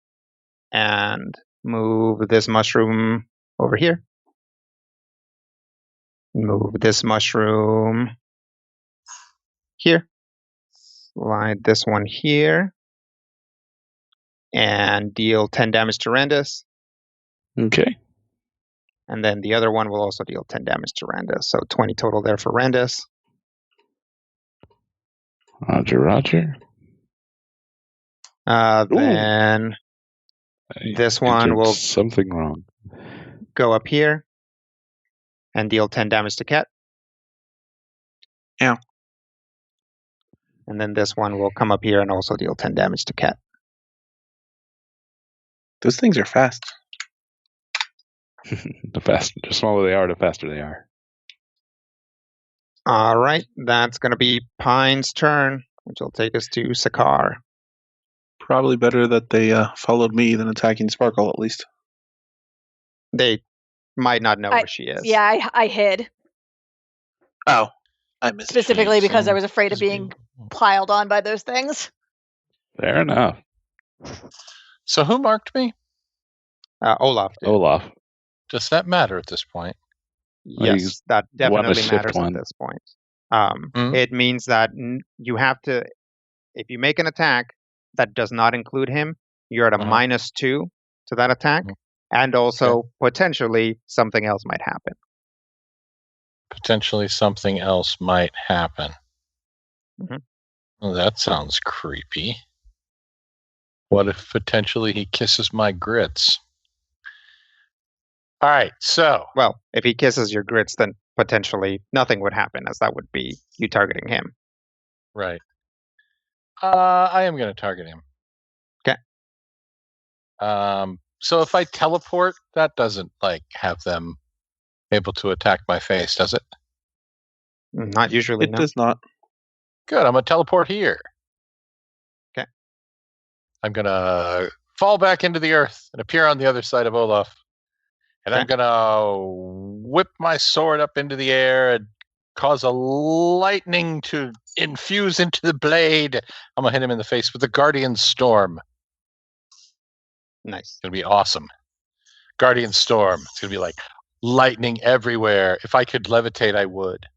and move this mushroom over here. Move this mushroom here. Slide this one here. And deal 10 damage to Randus. Okay. And then the other one will also deal 10 damage to Randus. So 20 total there for Randus. Roger. Then this one will something wrong. go up here and deal 10 damage to Cat. Ow. And then this one will come up here and also deal 10 damage to Cat. Those things are fast. The smaller they are, the faster they are. All right, that's going to be Pine's turn, which will take us to Sakar. Probably better that they followed me than attacking Sparkle, at least. They might not know where she is. Yeah, I hid. Oh, I missed Specifically because I was afraid of being piled on by those things. Fair enough. So who marked me? Olaf did. Olaf. Does that matter at this point? Yes, that definitely matters one. at this point. It means that you have to, if you make an attack that does not include him, you're at a -2 to that attack, and also potentially something else might happen. Potentially something else might happen. Mm-hmm. Well, that sounds creepy. What if potentially he kisses my grits? All right, so. Well, if he kisses your grits, then potentially nothing would happen, as that would be you targeting him. Right. I am going to target him. Okay. So if I teleport, that doesn't have them able to attack my face, does it? Not usually. It No. does not. Good. I'm going to teleport here. Okay. I'm going to fall back into the earth and appear on the other side of Olaf. And I'm going to whip my sword up into the air and cause a lightning to infuse into the blade. I'm going to hit him in the face with the Guardian Storm. Nice. It's going to be awesome. Guardian Storm. It's going to be like lightning everywhere. If I could levitate, I would.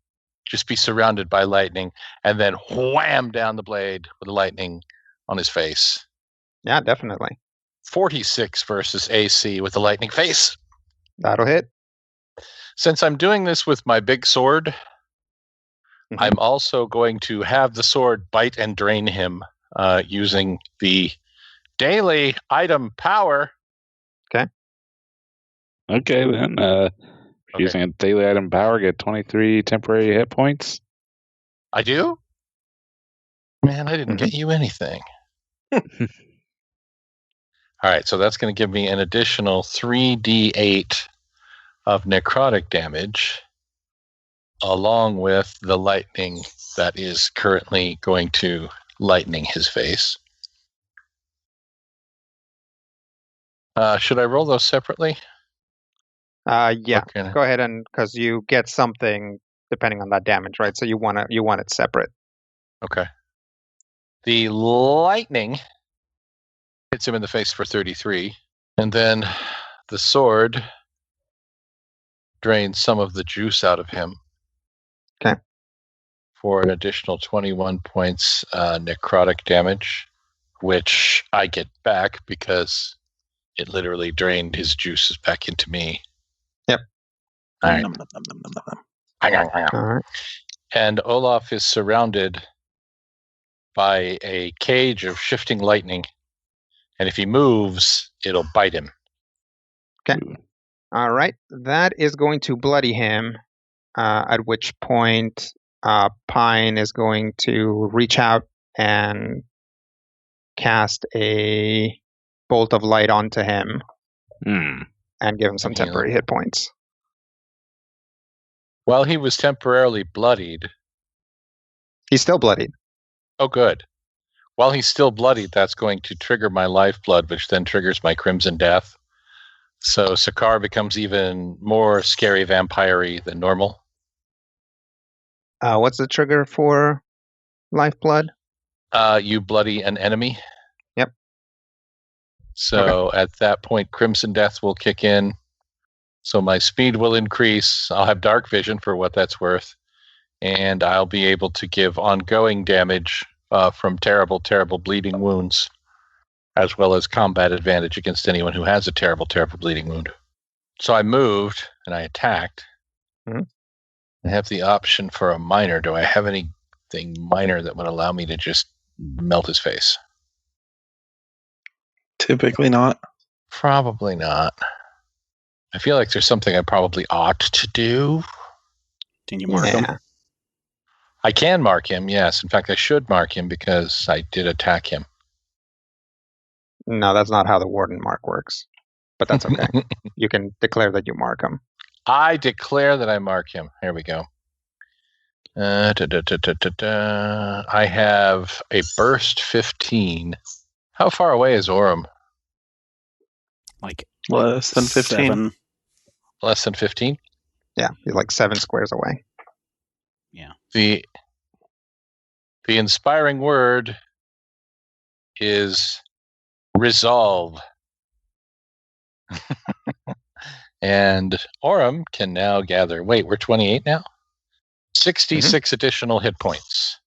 Just be surrounded by lightning and then wham down the blade with the lightning on his face. Yeah, definitely. 46 versus AC with the lightning face. That'll hit. Since I'm doing this with my big sword, Mm-hmm. I'm also going to have the sword bite and drain him using the daily item power. Okay, then. Using a daily item power, get 23 temporary hit points. I do? Man, I didn't get you anything. All right, so that's going to give me an additional 3d8 of necrotic damage, along with the lightning that is currently going to lightning his face. Should I roll those separately? Yeah. Okay. Go ahead, and because you get something depending on that damage, right? So you want it separate. Okay. The lightning hits him in the face for 33, and then the sword drains some of the juice out of him. Okay. For an additional 21 points necrotic damage, which I get back because it literally drained his juices back into me. Yep. All right. Nom, nom, nom, nom, nom, nom. All right. And Olaf is surrounded by a cage of shifting lightning. And if he moves, it'll bite him. Okay. All right. That is going to bloody him, at which point Pine is going to reach out and cast a bolt of light onto him and give him some Okay. temporary hit points. While he was temporarily bloodied. He's still bloodied. Oh, good. While he's still bloodied, that's going to trigger my lifeblood, which then triggers my Crimson Death. So Sakar becomes even more scary vampire-y than normal. What's the trigger for lifeblood? You bloody an enemy. Yep. So at that point, Crimson Death will kick in. So my speed will increase. I'll have dark vision for what that's worth. And I'll be able to give ongoing damage from terrible, terrible bleeding wounds, as well as combat advantage against anyone who has a terrible, terrible bleeding wound. So I moved and I attacked. Mhm. I have the option for a minor. Do I have anything minor that would allow me to just melt his face? Typically not. Probably not. I feel like there's something I probably ought to do. Can you mark him? I can mark him, yes. In fact, I should mark him because I did attack him. No, that's not how the Warden mark works. But that's okay. You can declare that you mark him. I declare that I mark him. Here we go. I have a burst 15. How far away is Orem? Like Less than 15. 7. Less than 15? Yeah, he's like 7 squares away. Yeah. The inspiring word is resolve. And Orem can now gather. Wait, we're 28 now? 66 additional hit points.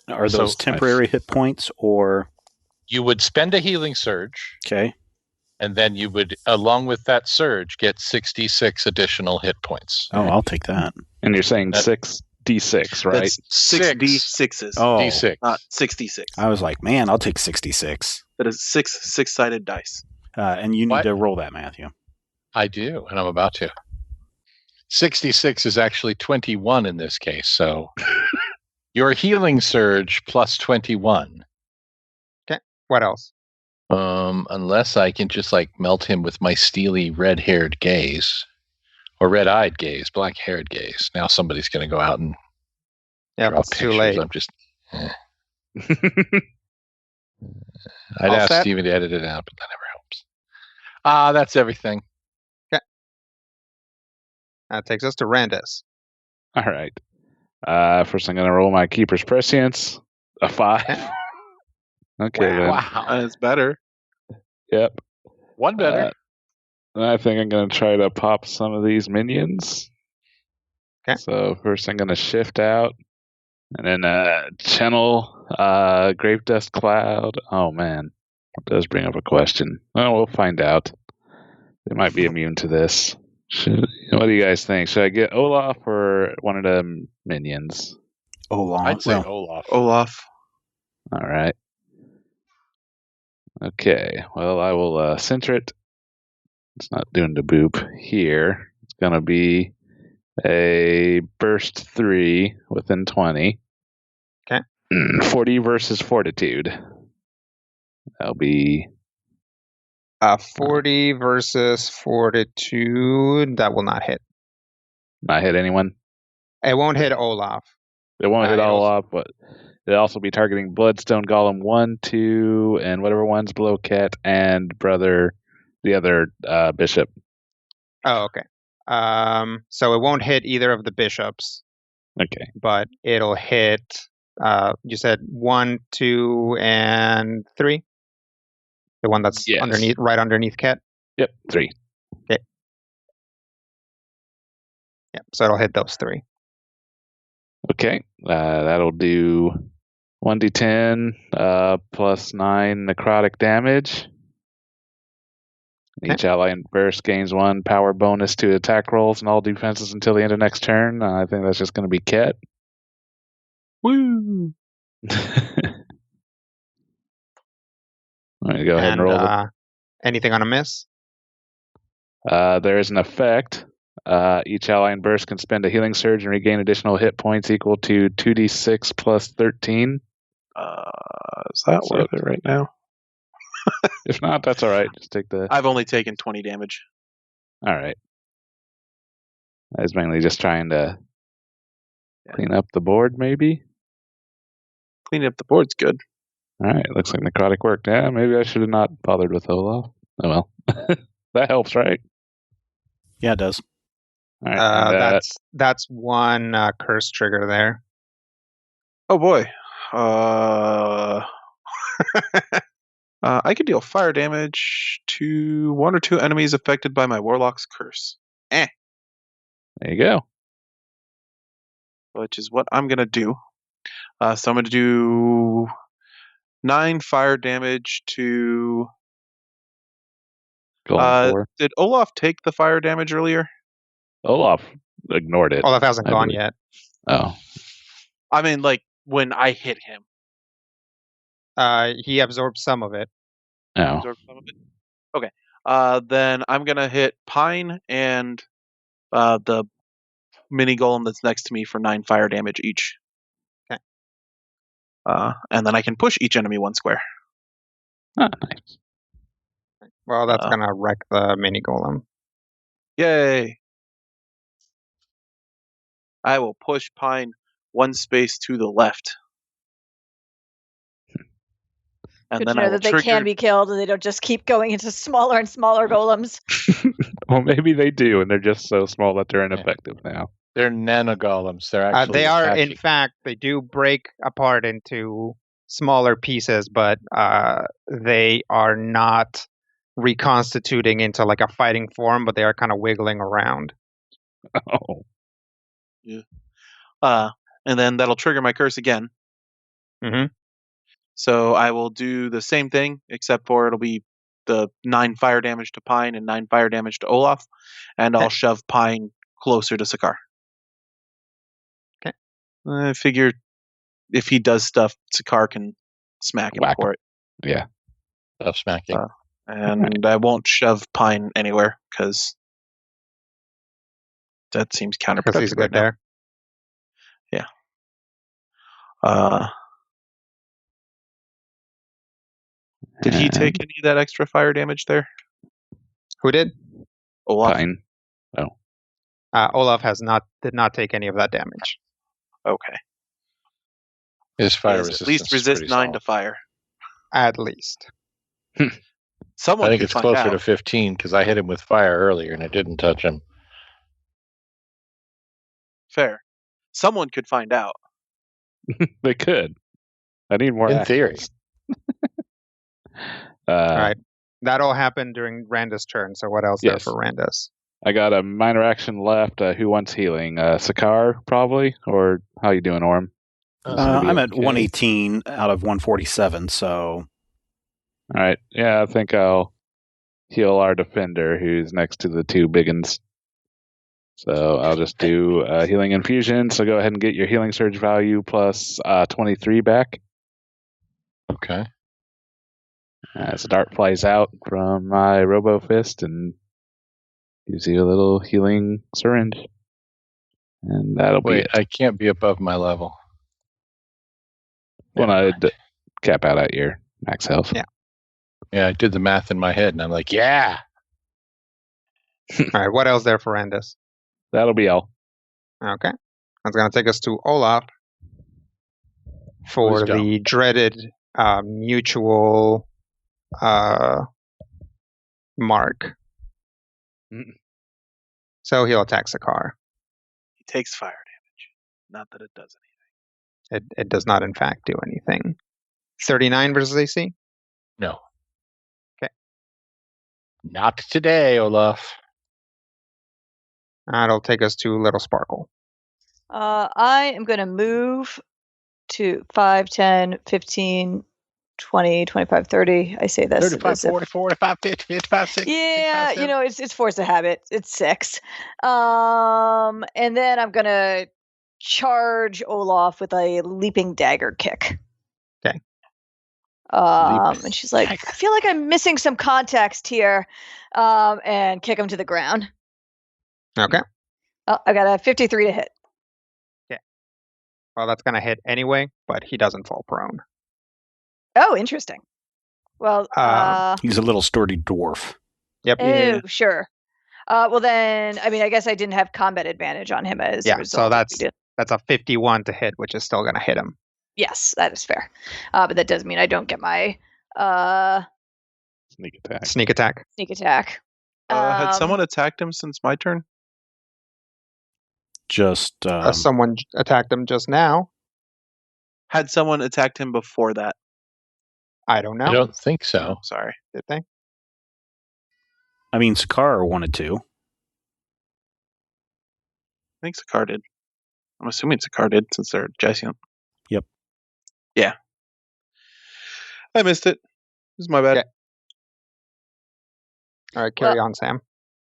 Are those temporary hit points or? You would spend a healing surge. Okay. And then you would, along with that surge, get 66 additional hit points. Oh, I'll take that. And you're saying 6d6, right? That's 6d6s. Oh, D6. Not 66. I was like, man, I'll take 66. That is six-sided dice. And you need What? to roll that, Matthew. I do, and I'm about to. 66 is actually 21 in this case, so your healing surge plus 21. What else? Unless I can just like melt him with my steely red-haired gaze. Or red-eyed gaze, black-haired gaze. Now somebody's going to go out and Yeah, draw it's too pictures. late. I'm just... I'd All ask set? Steven to edit it out, but that never helps. That's everything. That takes us to Randus. All right. First, I'm going to roll my Keeper's Prescience. A 5. Okay, then. Wow. That's better. Yep. One better. And I think I'm going to try to pop some of these minions. Okay. So first I'm going to shift out. And then channel Grave Dust Cloud. Oh, man. It does bring up a question. Well, we'll find out. They might be immune to this. What do you guys think? Should I get Olaf or one of the minions? Olaf. I'd say Well, Olaf. All right. Okay. Well, I will center it. It's not doing the boop here. It's going to be a burst 3 within 20. Okay. 40 versus Fortitude. That'll be 40 versus Fortitude. That will not hit. not hit anyone. It won't hit Olaf. It won't hit it'll- all off, but it'll also be targeting Bloodstone Golem 1, 2, and whatever one's below Ket and brother, the other bishop. Oh, okay. So it won't hit either of the bishops, Okay. but it'll hit. You said 1, 2, and 3. The one that's Yes. right underneath Ket. Yep. 3. Yeah, so it'll hit those 3. Okay. That'll do 1d10 plus 9 necrotic damage. Okay. Each ally in burst gains 1 power bonus to attack rolls and all defenses until the end of next turn. I think that's just going to be Ket. Woo! All right, go ahead and roll. Anything on a miss? There is an effect. Each ally in burst can spend a healing surge and regain additional hit points equal to 2d6 plus 13. Is that So- worth it right now? If not, that's all right. Just take the. I've only taken 20 damage. All right. I was mainly just trying to clean up the board, maybe. Cleaning up the board's good. All right. Looks like necrotic worked. Yeah, maybe I should have not bothered with Olaf. Oh well. That helps, right? yeah, it does. All right. and, That's one curse trigger there. Oh boy. I could deal fire damage to 1 or 2 enemies affected by my Warlock's curse. there you go. Which is what I'm going to do. So I'm going to do 9 fire damage to... Golem 4. Did Olaf take the fire damage earlier? Olaf ignored it. Olaf hasn't I gone believe. yet. Oh. I mean, like, when I hit him. He absorbed some of it. Oh. Absorb some of it? Okay. Then I'm going to hit Pine and the mini golem that's next to me for 9 fire damage each. Okay. And then I can push each enemy 1 square. Ah, nice. Well, that's gonna wreck the mini golem. Yay! I will push Pine 1 space to the left. And Good then to I know will that they trigger... can be killed and they don't just keep going into smaller and smaller golems. Well, maybe they do, and they're just so small that they're ineffective now. They're nanogolems. They're actually They are, in attacking. fact, they do break apart into smaller pieces, but they are not reconstituting into like a fighting form, but they are kind of wiggling around. Oh. And then that'll trigger my curse again. Mm-hmm. So I will do the same thing, except for it'll be the 9 fire damage to Pine and 9 fire damage to Olaf, and I'll shove Pine closer to Sakar. Okay. I figure if he does stuff, Sakar can smack him Whack for it. Yeah. Tough smacking. And I won't shove Pine anywhere, because That seems Because counterproductive. he's good right now. there. Did he take any of that extra fire damage there? Who did? Olaf. Fine. Olaf did not take any of that damage. Okay. His fire Yes, resistance at least is resist pretty 9 solid. to fire. At least. Someone I think could it's find closer out. to 15 because I hit him with fire earlier and it didn't touch him. Fair. Someone could find out. They could. I need more In theory. actions. All right. That all happened during Randus' turn, so what else there Yes. for Randus? I got a minor action left. Who wants healing? Sakar, probably? Or how you doing, Orm? I'm at 118 out of 147, so... All right. Yeah, I think I'll heal our defender, who's next to the two biggins. So I'll just do healing infusion. So go ahead and get your healing surge value plus 23 back. Okay. As a dart flies out from my Robo Fist and gives you a little healing syringe. And that'll be Wait, it. I can't be above my level. When Never I mind. cap out at your max health. Yeah. Yeah, I did the math in my head and I'm like, yeah. All right, what else there for Randus? That'll be all. Okay. That's going to take us to Olaf for Who's dumb? the dreaded mutual mark. Mm. So he'll attack Sakar. He takes fire damage. Not that it does anything. It does not, in fact, do anything. 39 versus AC? No. Okay. Not today, Olaf. That'll take us to Little Sparkle. I am going to move to 5, 10, 15, 20, 25, 30. I say this. 35, as if- 40, 45, 50, 55, 60. Yeah, 65, it's force of habit. It's 6. And then I'm going to charge Olaf with a leaping dagger kick. Okay. And she's like, I feel like I'm missing some context here. And kick him to the ground. Okay. Oh, I got a 53 to hit. Well, that's going to hit anyway, but he doesn't fall prone. Oh, interesting. Well, He's a little sturdy dwarf. Yep. oh, sure. Well, then, I mean, I guess I didn't have combat advantage on him as a Yeah, result. so that's a 51 to hit, which is still going to hit him. Yes, that is fair. But that does mean I don't get my Sneak attack. Sneak attack. sneak attack. Had someone attacked him since my turn? Just Someone attacked him just now. Had someone attacked him before that? I don't know. I don't think so. Oh, sorry. Did they? I mean, Sakara wanted to. I think Sakar did. I'm assuming Sakar did since they're Jason. Yep. Yeah. I missed it. This is my bad. Okay. All right, carry on, Sam.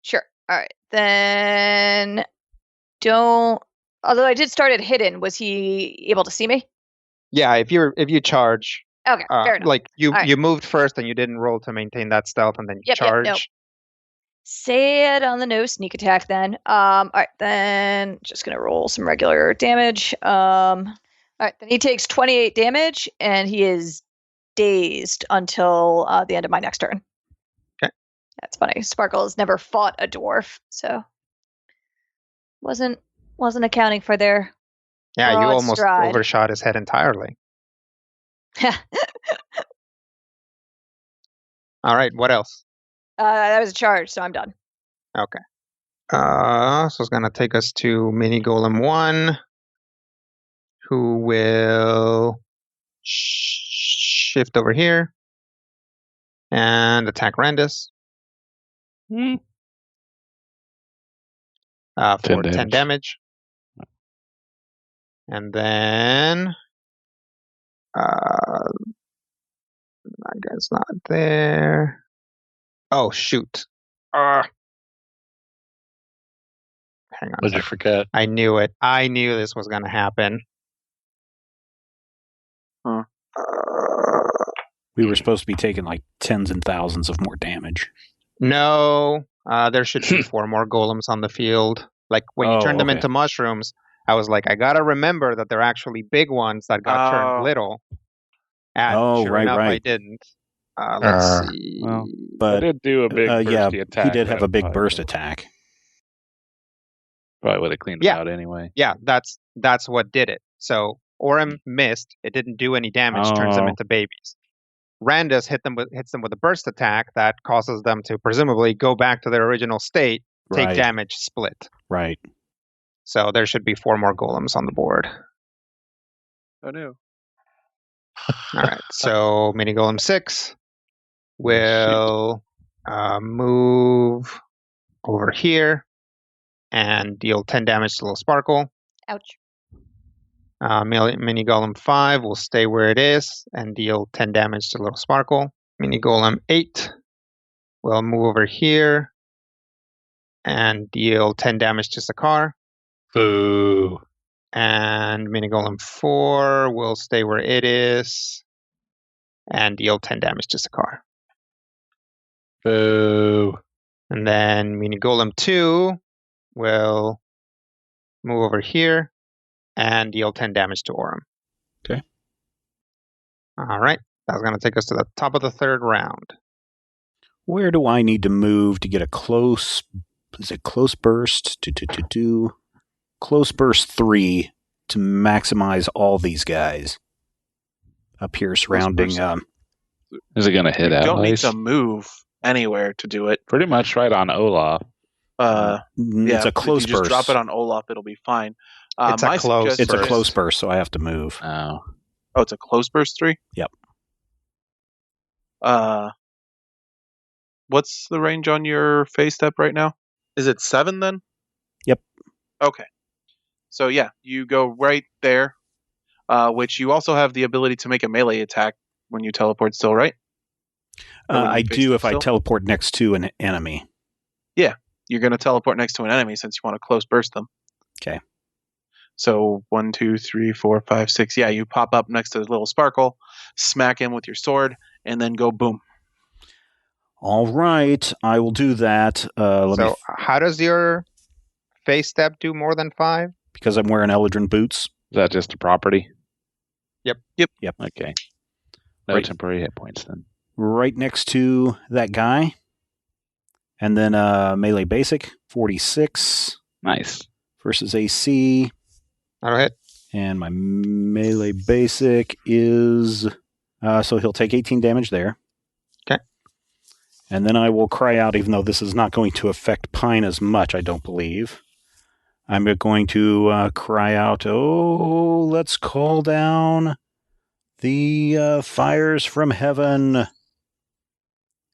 Sure. All right. Then don't. Although I did start at hidden, was he able to see me? Yeah, if you charge, Okay, fair enough. like you All right. you moved first and you didn't roll to maintain that stealth, and then you Yep, charge. nope. Say it on the nose, sneak attack then. All right, then just gonna roll some regular damage. All right, then he takes 28 damage and he is dazed until the end of my next turn. Okay. That's funny. Sparkle has never fought a dwarf, so wasn't accounting for their Yeah, you broad almost stride. overshot his head entirely. All right, what else? That was a charge, so I'm done. Okay. So it's going to take us to Mini Golem 1, who will shift over here and attack Randus for 10 damage. And then that guy's not there. Oh, shoot. Hang on. What did you forget? I knew it. I knew this was going to happen. Huh. We were supposed to be taking like tens and thousands of more damage. No, there should be 4 more golems on the field. Like when you turn them okay. into mushrooms, I was like, I gotta remember that they're actually big ones that got turned little. And sure enough, I didn't. Let's see. Well, But I did do a big bursty attack. He did have a big probably burst attack. Probably would have cleaned it out anyway. Yeah, that's what did it. So Orem missed. It didn't do any damage. Turns them into babies. Randus hits them with a burst attack that causes them to presumably go back to their original state, take damage, split. Right. So there should be 4 more golems on the board. Oh no. All right. So mini golem 6 will move over here and deal 10 damage to Little Sparkle. Ouch. Mini Golem 5 will stay where it is and deal 10 damage to Little Sparkle. Mini Golem 8 will move over here and deal 10 damage to Sakar. Boo. And Mini Golem 4 will stay where it is and deal 10 damage to Sakar. Boo. And then Mini Golem 2 will move over here and deal 10 damage to Orem. Okay. All right. That's going to take us to the top of the 3rd round. Where do I need to move to get a close? Is it close burst? Close burst 3 to maximize all these guys up here surrounding. Is it going to hit You allies? don't need to move anywhere to do it. Pretty much right on Olaf. It's a close if you just burst. drop it on Olaf, it'll be fine. It's a close. It's a close burst, so I have to move. Oh, it's a close burst 3. Yep. What's the range on your phase step right now? Is it 7 then? Yep. Okay. So yeah, you go right there, which you also have the ability to make a melee attack when you teleport still, right? I do if I teleport next to an enemy. Yeah, you're going to teleport next to an enemy since you want to close burst them. Okay. So 1, 2, 3, 4, 5, 6. Yeah, you pop up next to the Little Sparkle, smack him with your sword, and then go boom. All right, I will do that. How does your phase step do more than 5? Because I'm wearing Eldrin boots. is that just a property? Yep. Okay. No temporary hit points then. Right next to that guy. And then melee basic, 46. Nice. Versus AC. That'll hit. And my melee basic is... so he'll take 18 damage there. Okay. And then I will cry out, even though this is not going to affect Pine as much, I don't believe. I'm going to cry out, oh, let's call down the fires from heaven.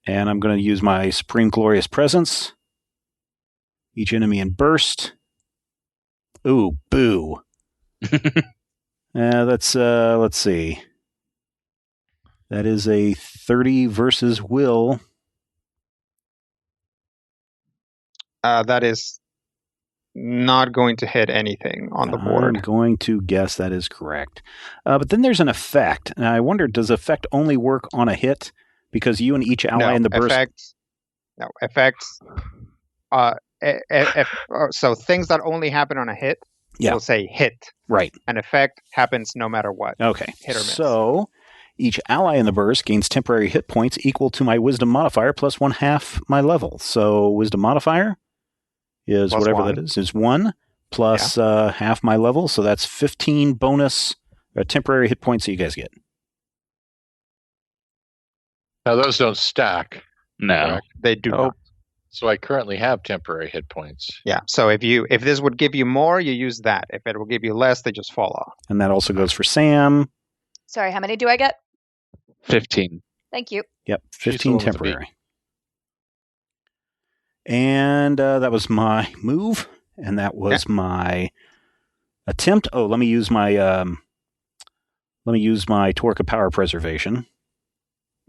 And I'm going to use my Supreme Glorious Presence. Each enemy in burst. Ooh, boo. Let's see. That is a 30 versus will. That is not going to hit anything on the board. I'm going to guess that is correct. But then there's an effect. And I wonder, does effect only work on a hit? Because you and each ally in the burst... Effects. So things that only happen on a hit, will say hit. Right. An effect happens no matter what. Okay. Hit or miss. So each ally in the burst gains temporary hit points equal to my wisdom modifier plus 1/2 my level. So wisdom modifier is plus whatever 1. that is 1 plus half my level. So that's 15 bonus temporary hit points that you guys get. Now those don't stack. No, correct? They do not. So I currently have temporary hit points. Yeah. So if this would give you more, you use that. If it will give you less, they just fall off. And that also goes for Sam. Sorry, how many do I get? 15. Thank you. Yep, She's the 15 one with the temporary. And that was my move, and that was my attempt. Oh, let me use my Torque of Power Preservation.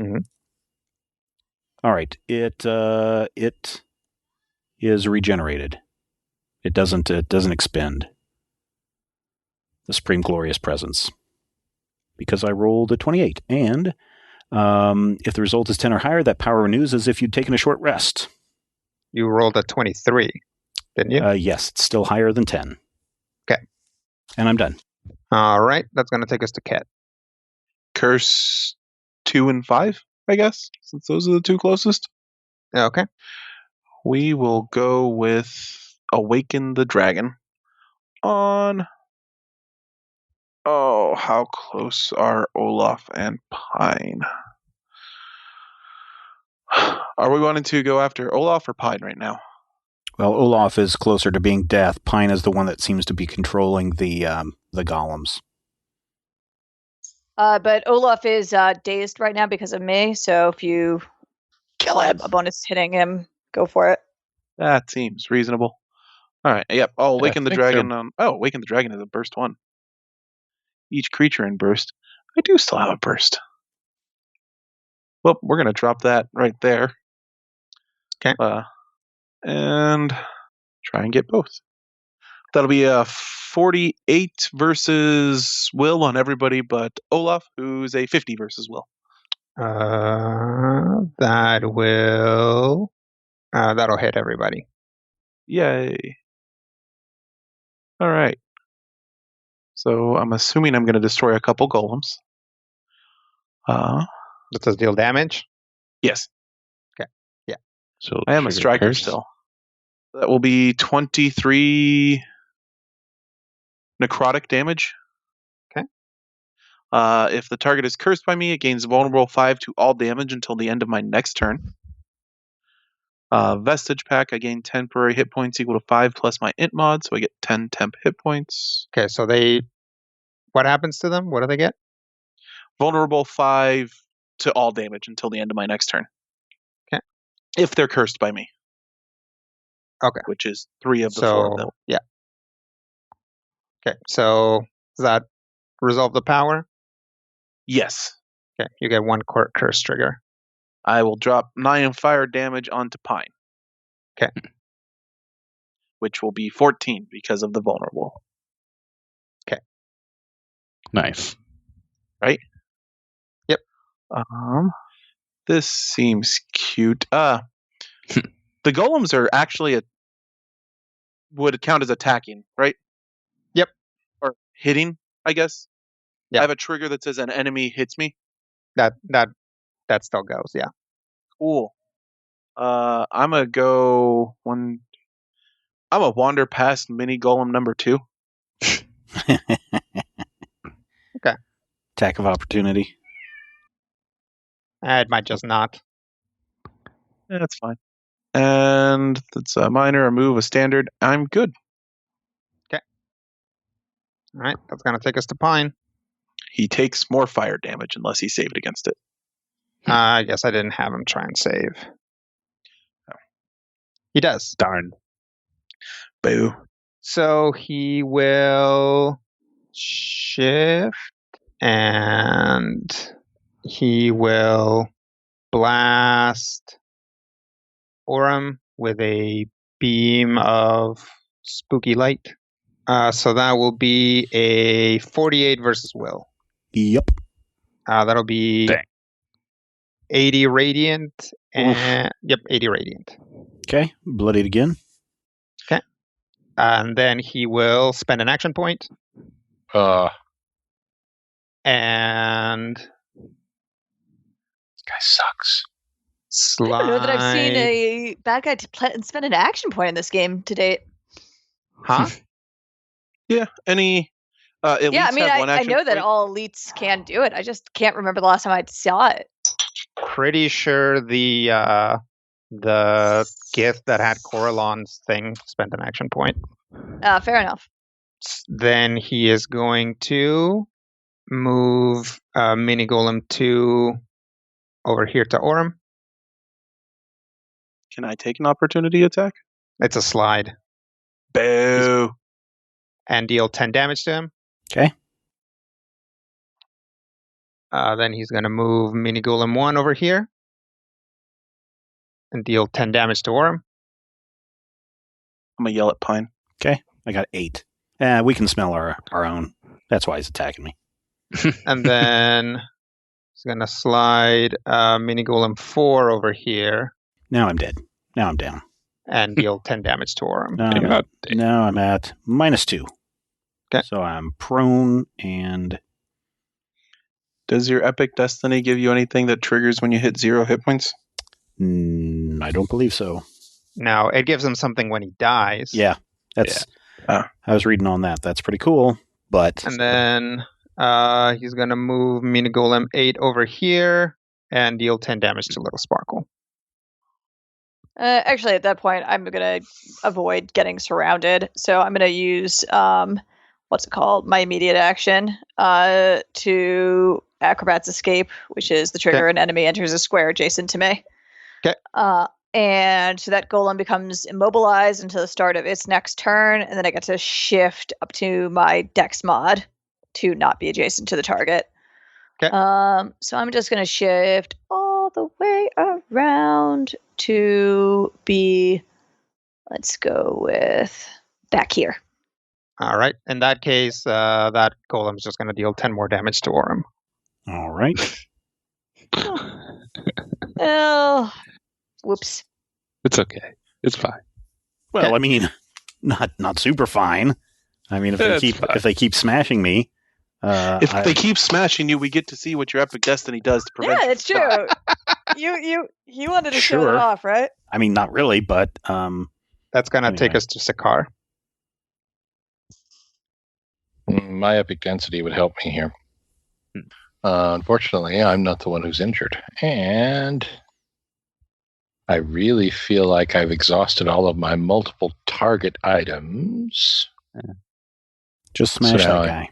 Mm-hmm. All right, it is regenerated. It doesn't expend the Supreme Glorious Presence because I rolled a 28. And if the result is 10 or higher, that power renews as if you'd taken a short rest. You rolled a 23. didn't you? Yes, it's still higher than 10. Okay. And I'm done. All right, that's going to take us to Ket. Curse 2 and 5, I guess, since those are the two closest. Okay. We will go with Awaken the Dragon on... Oh, how close are Olaf and Pine? Are we wanting to go after Olaf or Pine right now? Well, Olaf is closer to being death. Pine is the one that seems to be controlling the golems. But Olaf is dazed right now because of me, so if you Kill him! a bonus hitting him, go for it. That seems reasonable. All right, yep. I'll Awaken the think Dragon on... Oh, Awaken the Dragon is a burst 1. Each creature in burst. I do still have a burst. Well, we're going to drop that right there. Okay. And try and get both. That'll be a 48 versus Will on everybody but Olaf, who's a 50 versus Will. That'll hit everybody. Yay. All right. So I'm assuming I'm going to destroy a couple golems. Does this deal damage? Yes. Okay. Yeah. So I am a striker curse. still. That will be 23 necrotic damage. Okay. If the target is cursed by me, it gains vulnerable 5 to all damage until the end of my next turn. Vestige Pack, I gain temporary hit points equal to 5 plus my int mod, so I get 10 temp hit points. Okay, so what happens to them? What do they get? Vulnerable 5 to all damage until the end of my next turn. Okay. If they're cursed by me. Okay. Which is 3 of the 4 of them. Yeah. Okay, so does that resolve the power? Yes. Okay, you get 1 curse trigger. I will drop 9 fire damage onto Pine. Okay. Which will be 14 because of the vulnerable. Nice. Right? Yep. This seems cute. The golems are actually would count as attacking, right? Yep. Or hitting, I guess. Yeah. I have a trigger that says an enemy hits me. That still goes, yeah. Cool. I'm gonna go one. I'm gonna wander past mini golem number 2. Okay. Attack of opportunity. It might just not. Yeah, that's fine. And that's a minor, a move, a standard. I'm good. All right, that's gonna take us to Pine. He takes more fire damage unless he saved against it. I guess I didn't have him try and save. He does. Darn. Boo. So he will shift and he will blast Orem with a beam of spooky light. So that will be a 48 versus Will. Yep. That'll be Dang. 80 radiant. And yep, 80 radiant. Okay. Bloodied again. And then he will spend an action point. And This guy sucks. I don't know that I've seen slide. a bad guy spend an action point in this game to date. Huh? Yeah. Any elites Yeah, I mean, have one I action know that point? all elites can do it. I just can't remember the last time I saw it. Pretty sure the gift that had Coralon's thing spent an action point. Fair enough. Then he is going to move Mini Golem 2 over here to Orem. Can I take an opportunity attack? It's a slide. Boo. And deal 10 damage to him. Okay. Then he's going to move Mini Golem 1 over here. And deal 10 damage to Orem. I'm going to yell at Pine. Okay. I got 8. We can smell our own. That's why he's attacking me. And then he's going to slide Mini Golem 4 over here. Now I'm dead. Now I'm down. and deal 10 damage to Orem. Now I'm at -2. Okay. So I'm prone and... Does your Epic Destiny give you anything that triggers when you hit 0 hit points? I don't believe so. No, it gives him something when he dies. Yeah, that's... I was reading on that. That's pretty cool, but... And then he's going to move Mina Golem 8 over here and deal 10 damage to Little Sparkle. Actually, at that point, I'm going to avoid getting surrounded. So I'm going to use, my immediate action to Acrobat's Escape, which is the trigger an enemy enters a square adjacent to me. Okay. And so that golem becomes immobilized until the start of its next turn, and then I get to shift up to my Dex mod to not be adjacent to the target. Okay. So I'm just going to shift all the way around to be, let's go with back here. All right. In that case, that golem is just going to deal 10 more damage to Orem. All right. Oh, whoops. It's okay. It's fine. Well, I mean, not super fine. I mean, if they keep smashing me, if they keep smashing you, we get to see what your Epic Destiny does to prevent. Yeah, it's true. You wanted to show it off, right? I mean, not really, but that's going to take us to Sakar. My Epic Density would help me here. Unfortunately, I'm not the one who's injured, and I really feel like I've exhausted all of my multiple target items. Just smash that guy.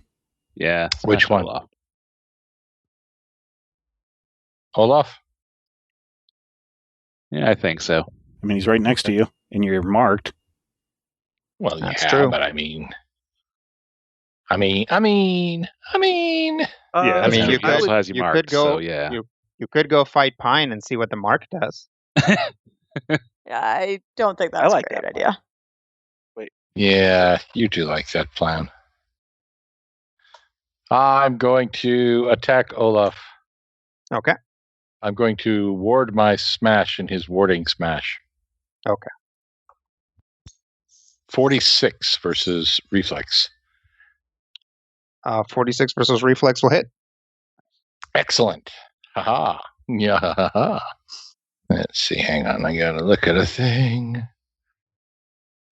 Yeah. Which one? Olaf? Yeah, I think so. I mean, he's right next to you, and you're marked. Well, that's true. But I mean, you could go fight Pine and see what the mark does. Yeah, I don't think that's a great idea. Wait. Yeah, you do like that plan. I'm going to attack Olaf. Okay. I'm going to ward my smash in his warding smash. Okay. 46 versus reflex. 46 versus reflex will hit. Excellent. Haha. Yeah. Ha-ha. Let's see. Hang on. I gotta look at a thing.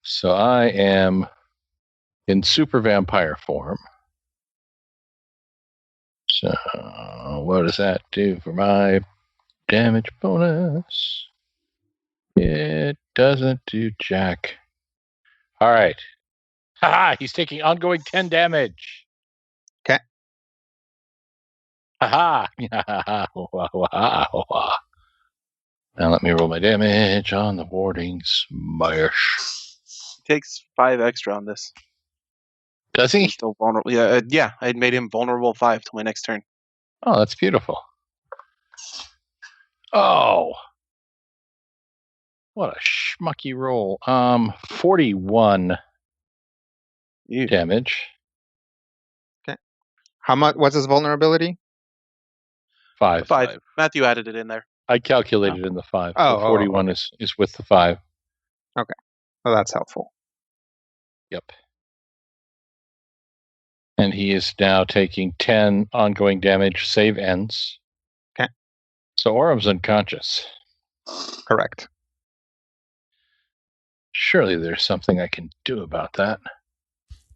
So I am in super vampire form. So what does that do for my damage bonus? It doesn't do jack. All right. Haha. He's taking ongoing 10 damage. Okay. Haha. Now let me roll my damage on the warding smash. He takes 5 extra on this. Does he? He's still vulnerable. Yeah, I had made him vulnerable 5 till my next turn. Oh, that's beautiful. Oh. What a schmucky roll. 41 damage. Okay. How much? What's his vulnerability? 5. Matthew added it in there. I calculated in the 5. Oh, 41 okay. is with the 5. Okay. Well, that's helpful. Yep. And he is now taking 10 ongoing damage. Save ends. Okay. So Orem's unconscious. Correct. Surely there's something I can do about that.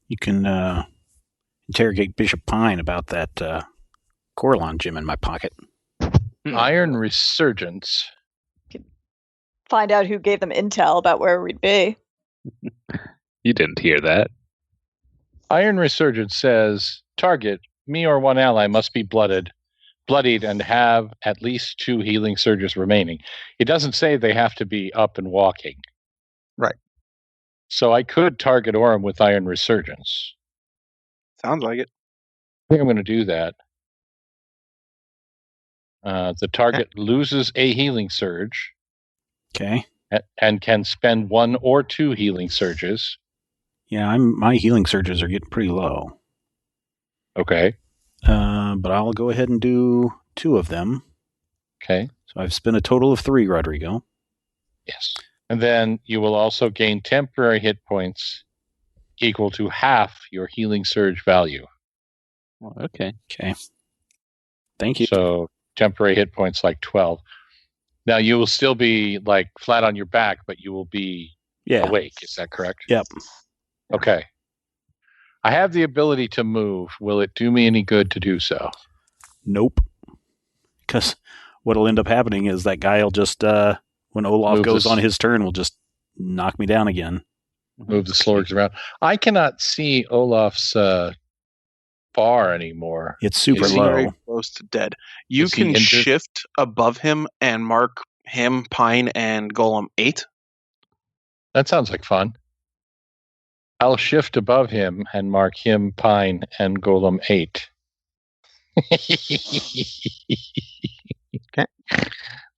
You can interrogate Bishop Pine about that Corlon gem in my pocket. Iron Resurgence. Find out who gave them intel about where we'd be. You didn't hear that. Iron Resurgence says, target, me or one ally must be bloodied and have at least 2 healing surges remaining. It doesn't say they have to be up and walking. Right. So I could target Orem with Iron Resurgence. Sounds like it. I think I'm going to do that. The target loses a healing surge. Okay. And can spend 1 or 2 healing surges. Yeah, my healing surges are getting pretty low. Okay. But I'll go ahead and do 2 of them. Okay. So I've spent a total of 3, Rodrigo. Yes. And then you will also gain temporary hit points equal to half your healing surge value. Well, okay. Okay. Thank you. So temporary hit points like 12. Now you will still be like flat on your back, but you will be awake. Is that correct? Yep. Okay. I have the ability to move. Will it do me any good to do so? Nope. Because what'll end up happening is that guy will just, when Olaf goes on his turn, will just knock me down again. Move the slorgs around. I cannot see Olaf's bar anymore. It's super He's low. very close to dead. You Is he can injured? shift above him and mark him, Pine, and Golem 8. That sounds like fun. I'll shift above him and mark him, Pine, and Golem 8. Okay.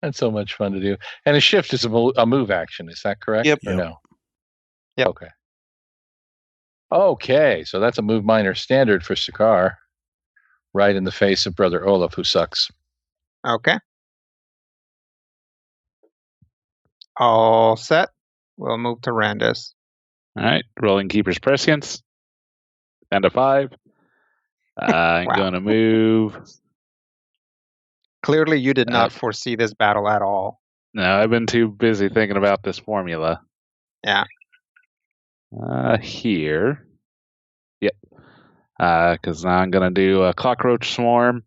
That's so much fun to do. And a shift is a move action. Is that correct? Yep. Or Yep. no? Yep. Okay. Okay, so that's a move minor standard for Sakaar. Right in the face of Brother Olaf, who sucks. Okay. All set. We'll move to Randus. All right. Rolling Keeper's Prescience. Down to 5. I'm Wow. going to move. Clearly, you did not foresee this battle at all. No, I've been too busy thinking about this formula. Yeah. Here. Yep. Because now I'm going to do a Cockroach Swarm.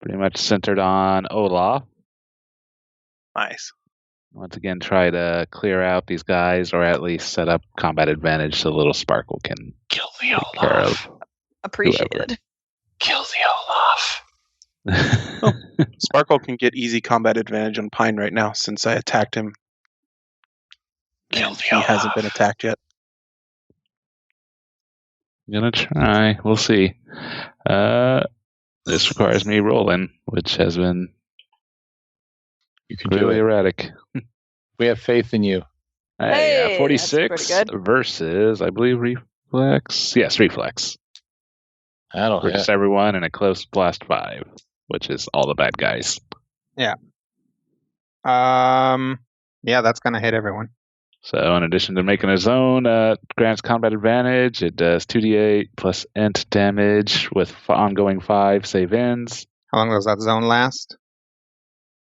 Pretty much centered on Olaf. Nice. Once again, try to clear out these guys, or at least set up combat advantage so Little Sparkle can Kill the take care of Appreciated. Kill the Olaf. Sparkle can get easy combat advantage on Pine right now since I attacked him. Kill And the he hasn't Olaf. been attacked yet. I'm gonna try. We'll see. This requires me rolling, which has been You can do really it. erratic. We have faith in you. Hey, that's 46 pretty good. versus, I believe, Reflex. Yes, Reflex. That'll hit. Versus everyone in a close blast 5, which is all the bad guys. Yeah, that's gonna hit everyone. So in addition to making a zone, grants combat advantage. It does 2d8 plus int damage with ongoing 5 save ends How long does that zone last?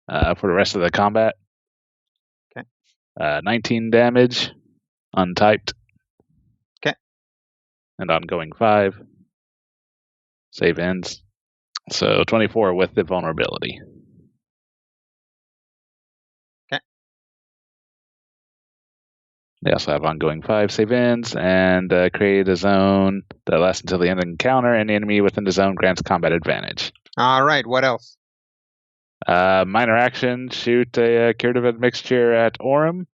for the rest of the combat. Okay. 19 damage, untyped. Okay. And ongoing 5 save ends. So 24 with the vulnerability. Okay. They also have ongoing 5 save ends and create a zone that lasts until the end of the encounter. Any enemy within the zone grants combat advantage. All right. What else? Minor action, shoot a curative admixture at Orem.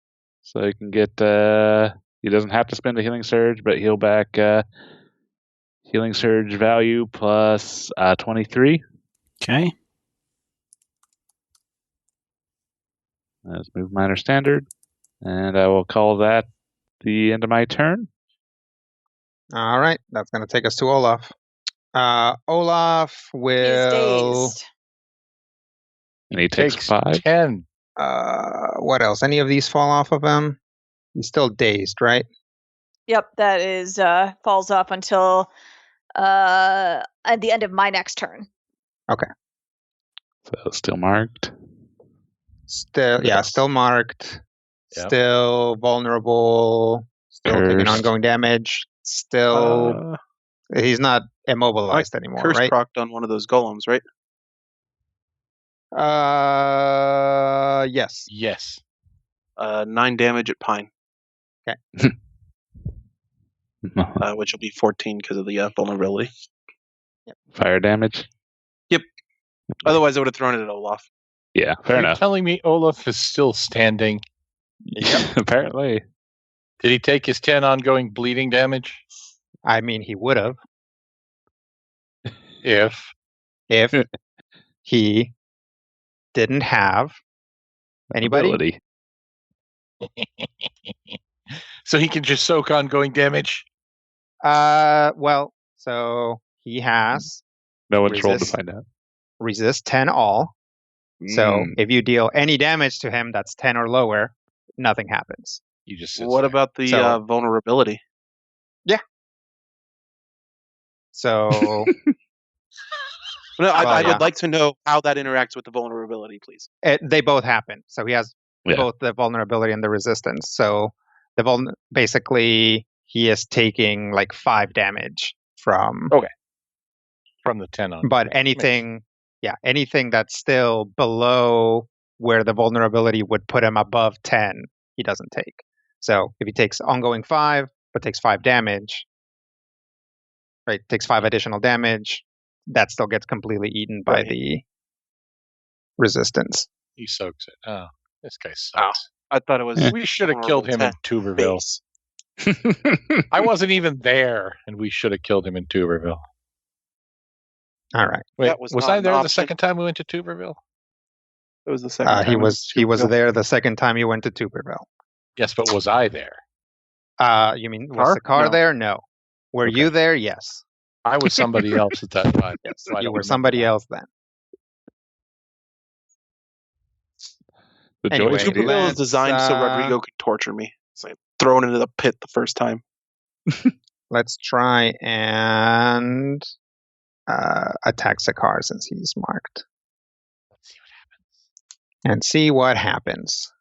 So you can get, he doesn't have to spend a healing surge, but heal back healing surge value plus 23. Okay. Let's move minor standard. And I will call that the end of my turn. All right. That's gonna take us to Olaf. Olaf He's will. dazed. And he takes 5. 10. What else? Any of these fall off of him? He's still dazed, right? Yep, that is falls off until at the end of my next turn. So still marked. Still, yeah, Yes. still marked. Yep. Still vulnerable. Still taking Cursed. ongoing damage. Still, he's not immobilized anymore, Curse right? procced on one of those golems, right? Yes. Yes. 9 damage at Pine, which will be 14 because of the vulnerability. Fire damage. Otherwise, I would have thrown it at Olaf. Yeah, fair Are you enough. telling me Olaf is still standing? Apparently. Did he take his 10 ongoing bleeding damage? I mean, he would have If if he didn't have anybody. Ability. so he can just soak ongoing damage. Well, so he has No one's rolled to Resist. find out. resist 10 all. So Mm. if you deal any damage to him that's 10 or lower, nothing happens. You just sit What there. about the So- vulnerability? So No, I yeah. would like to know how that interacts with the vulnerability, please. they both happen. So he has Yeah. both the vulnerability and the resistance. So the basically he is taking like 5 damage from. From the 10 on. But anything that's still below where the vulnerability would put him above 10, he doesn't take. So if he takes ongoing 5, but takes 5 damage, right, takes 5 additional damage, that still gets completely eaten by Right. the resistance. He soaks it. Oh, this guy sucks. I thought it was. We should have killed him in Tuberville. Base. I wasn't even there, and we should have killed him in Tuberville. All right. Wait, That was was not I an there the option. second time we went to Tuberville? It was the second time. He it was Tuberville. there the second time you went to Tuberville. Yes, but was I there? You mean was Car? the car No. there? No. Were Okay. you there? Yes. I was somebody else at that time. Yes. So I You don't were remember somebody that. else then. The Anyway, joys of Tuberville is let's, designed so Rodrigo could torture me. It's like thrown into the pit the first time. Let's try and attack Sakar since he's marked. Let's see what happens.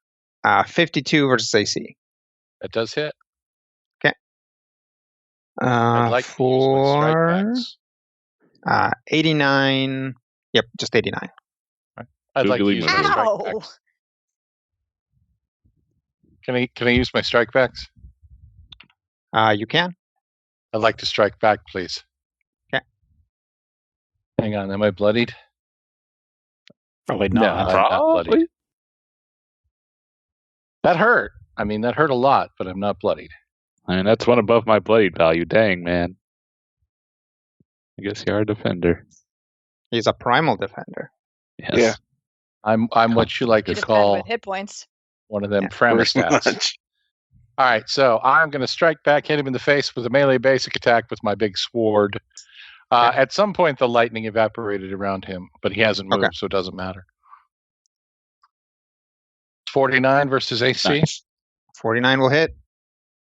And see what happens. 52 versus AC. That does hit. Uh, I'd like to use my strike for backs. 89. Yep, just 89. I'd like to Googly use moogly. my strike Ow! backs. Can I use my strike backs? You can. I'd like to strike back, please. Okay. Hang on, am I bloodied? Probably No, not. I'm not bloodied. Probably. That hurt. I mean, that hurt a lot, but I'm not bloodied. I mean, that's one above my bloodied value. Dang, man. I guess you are a defender. He's a primal defender. Yes. Yeah. I'm what you like You to defend call with hit points. one of them Yeah, Framer Pretty stats. much. All right, so I'm going to strike back, hit him in the face with a melee basic attack with my big sword. At some point, the lightning evaporated around him, but he hasn't moved, Okay. so it doesn't matter. 49 versus AC. Nice. 49 will hit.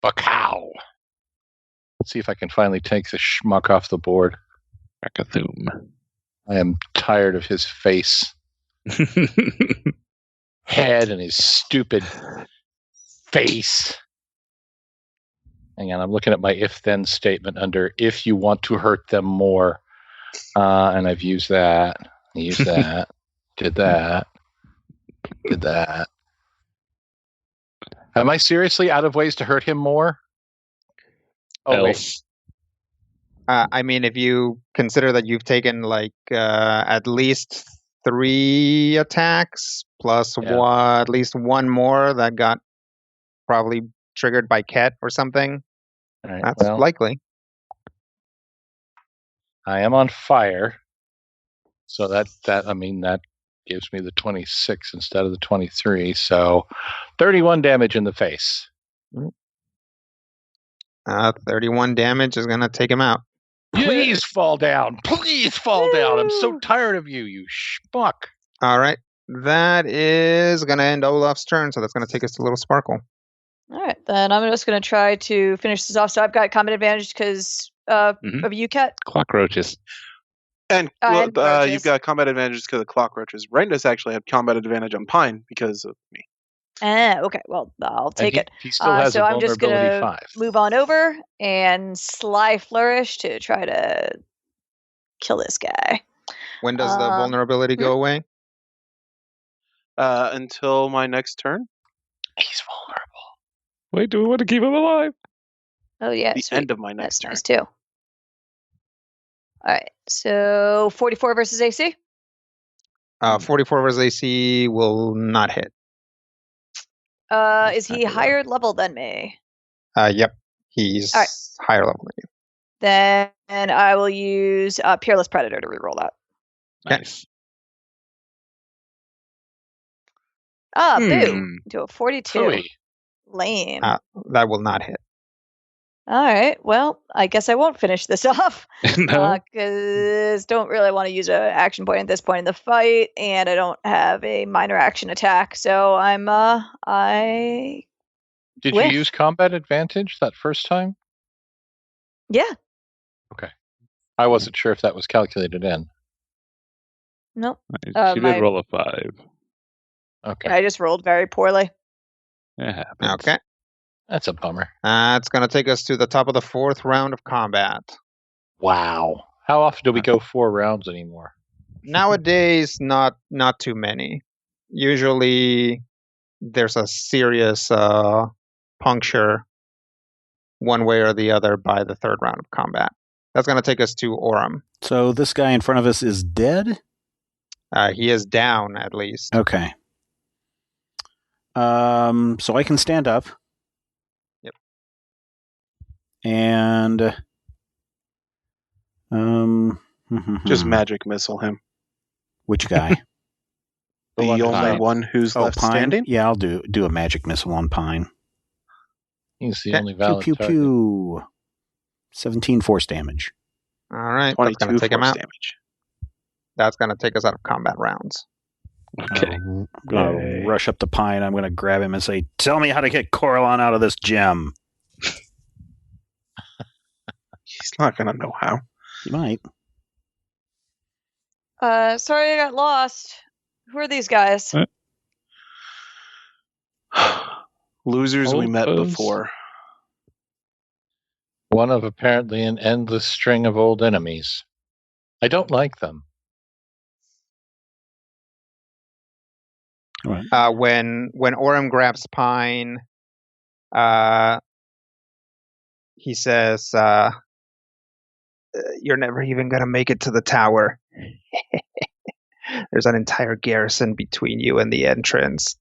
Bacow. Let's see if I can finally take this schmuck off the board. Rackathum. I am tired of his face, head, and his stupid face. Hang on, I'm looking at my if-then statement under if you want to hurt them more. And I've used that. Used that. Did that. Did that. Am I seriously out of ways to hurt him more? Oh, wait. Else. I mean, if you consider that you've taken like at least 3 attacks plus Yeah. at least one more that got probably triggered by Ket or something, All right, that's well, likely. I am on fire. So that gives me the 26 instead of the 23. So 31 damage in the face. 31 damage is going to take him out. Please fall down. Please fall down. I'm so tired of you, you schmuck. All right. That is going to end Olaf's turn, so that's going to take us to Little Sparkle. All right, then I'm just going to try to finish this off. So I've got combat advantage because Mhm. of you, Kat. Cockroaches. And And roaches. you've got combat advantages because of cockroaches. Rendus actually had combat advantage on Pine because of me. Okay, well, I'll take And it. He still has so a I'm just vulnerability gonna 5. move on over and sly flourish to try to kill this guy. When does the vulnerability go away? Until my next turn. He's vulnerable. Wait, do we want to keep him alive? Oh yeah, The sweet. end of my next That's turn. nice too. All right, so 44 versus AC. 44 versus AC will not hit. Is he higher level than me? Yep. He's All right. higher level than you. Then I will use Peerless Predator to reroll that. Nice. Boom. To a 42. Phooey. Lame. That will not hit. All right. Well, I guess I won't finish this off. No? Because don't really want to use an action point at this point in the fight, and I don't have a minor action attack. So I Did whiff. you use combat advantage that first time? Yeah. Okay. I wasn't sure if that was calculated in. Nope. She did roll a 5. Okay. Yeah, I just rolled very poorly. It happens. Okay. That's a bummer. It's going to take us to the top of the 4th round of combat. Wow. How often do we go 4 rounds anymore? Nowadays, not too many. Usually, there's a serious puncture one way or the other by the 3rd round of combat. That's going to take us to Orem. So this guy in front of us is dead? He is down, at least. Okay. So I can stand up. Yep. And Just magic missile him. which guy? The one only Pine. one who's Oh, left Pine. standing. Yeah, I'll do a magic missile on Pine. He's the Okay. only Pew valid pew target. pew. 17 force damage. All right. That's going 22 to take him force out. damage. That's going to take us out of combat rounds. Okay. I'm gonna Yay. rush up to Pine. I'm gonna grab him and say, "Tell me how to get Coralon out of this gem." He's not gonna know how. You might. Sorry I got lost. Who are these guys? Losers we Old met foes. before. One of apparently an endless string of old enemies. I don't like them. All right. When Orem grabs Pine, he says, "You're never even going to make it to the tower. There's an entire garrison between you and the entrance."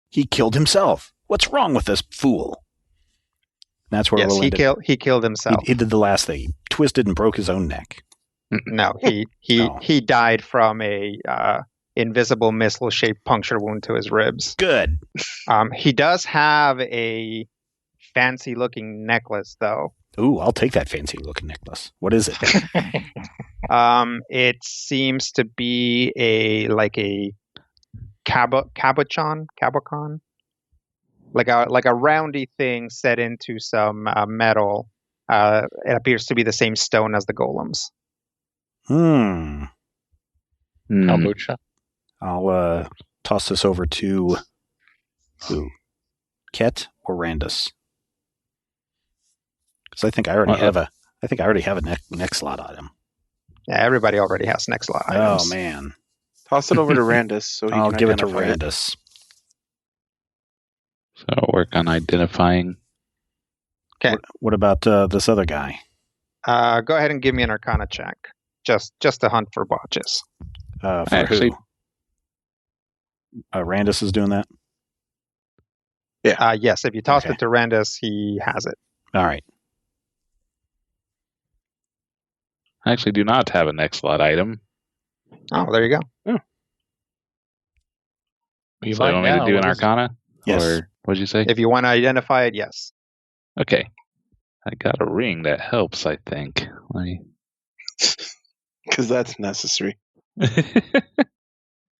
He killed himself. What's wrong with this fool? That's where Yes, we'll end it. he killed himself. He did the last thing. He twisted and broke his own neck. No, he Oh. he died from a invisible missile-shaped puncture wound to his ribs. Good. He does have a fancy-looking necklace, though. Ooh, I'll take that fancy-looking necklace. What is it? It seems to be a cabochon, like a roundy thing set into some metal. It appears to be the same stone as the golems. Kombucha. I'll toss this over to who? Ket or Randus? Because I think I already have a neck slot item. Yeah, everybody already has next slot items. Oh man. Toss it over to Randus so he I'll can give it to identify Randus. So I'll work on identifying. Okay. What about this other guy? Go ahead and give me an Arcana check, just to hunt for botches. For Actually- who? Randus is doing that? Yes, if you toss Okay. it to Randus, he has it. All right. I actually do not have a next slot item. Oh, there you go. You So you might want me to now. do an What is it? Arcana? Yes. Or what'd you say? If you want to identify it, yes. Okay. I got a ring that helps, I think. Let me... because that's necessary.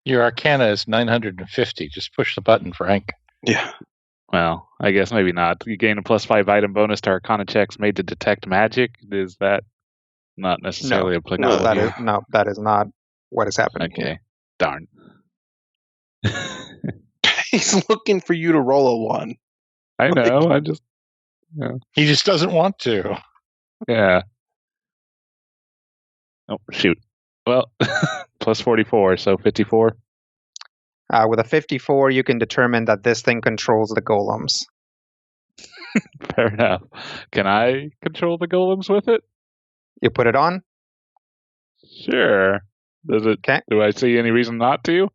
Your Arcana is 950. Just push the button, Frank. Yeah. Well, I guess maybe not. You gain a +5 item bonus to Arcana checks made to detect magic. Is that not necessarily applicable? No, that is not what is happening. Okay. Darn. He's looking for you to roll a 1. I know. I just... He just doesn't want to. Yeah. Oh, shoot. Well, +44, so 54. With a 54, you can determine that this thing controls the golems. Fair enough. Can I control the golems with it? You put it on. Sure. Does it? Okay. Do I see any reason not to?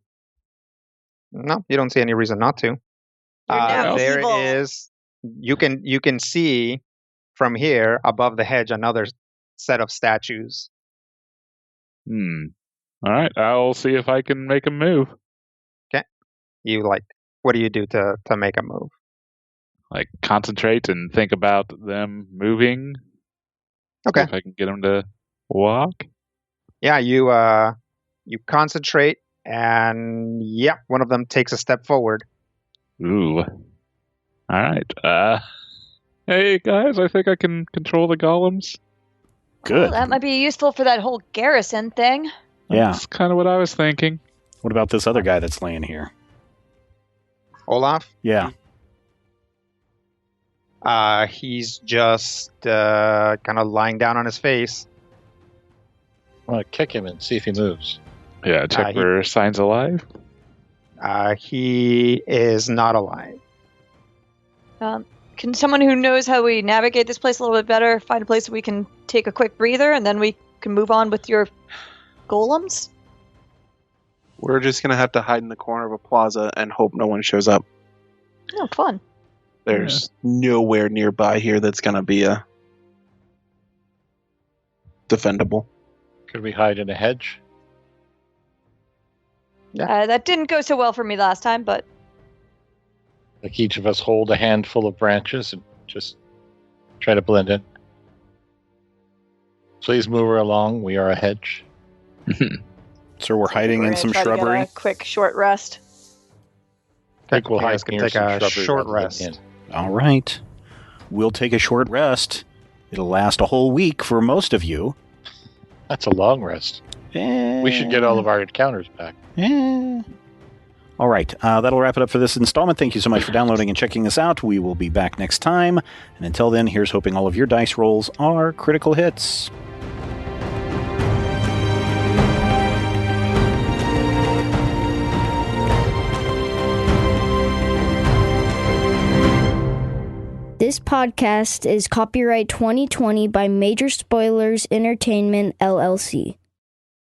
No, you don't see any reason not to. now There evil. is. You can see from here above the hedge another set of statues. All right. I'll see if I can make a move. You What do you do to make a move? Like concentrate and think about them moving. Okay. See if I can get them to walk. Yeah, you concentrate, and one of them takes a step forward. Ooh. All right. Hey guys, I think I can control the golems. Good. Oh, that might be useful for that whole garrison thing. Yeah. That's kind of what I was thinking. What about this other guy that's laying here? Olaf? Yeah. He's just kind of lying down on his face. I want to kick him and see if he moves. Yeah, check for signs alive. He is not alive. Can someone who knows how we navigate this place a little bit better find a place that we can take a quick breather and then we can move on with your golems? We're just going to have to hide in the corner of a plaza and hope no one shows up. Oh, fun. There's nowhere nearby here that's going to be defendable. Could we hide in a hedge? That didn't go so well for me last time, but... Like each of us hold a handful of branches and just try to blend in. Please move her along. We are a hedge. So we're hiding in some shrubbery. A quick short rest. I think we'll You guys hide can near take some a shrubbery short rather than rest. in. All right. We'll take a short rest. It'll last a whole week for most of you. That's a long rest. We should get all of our encounters back. All right. That'll wrap it up for this installment. Thank you so much for downloading and checking us out. We will be back next time. And until then, here's hoping all of your dice rolls are critical hits. This podcast is copyright 2020 by Major Spoilers Entertainment, LLC.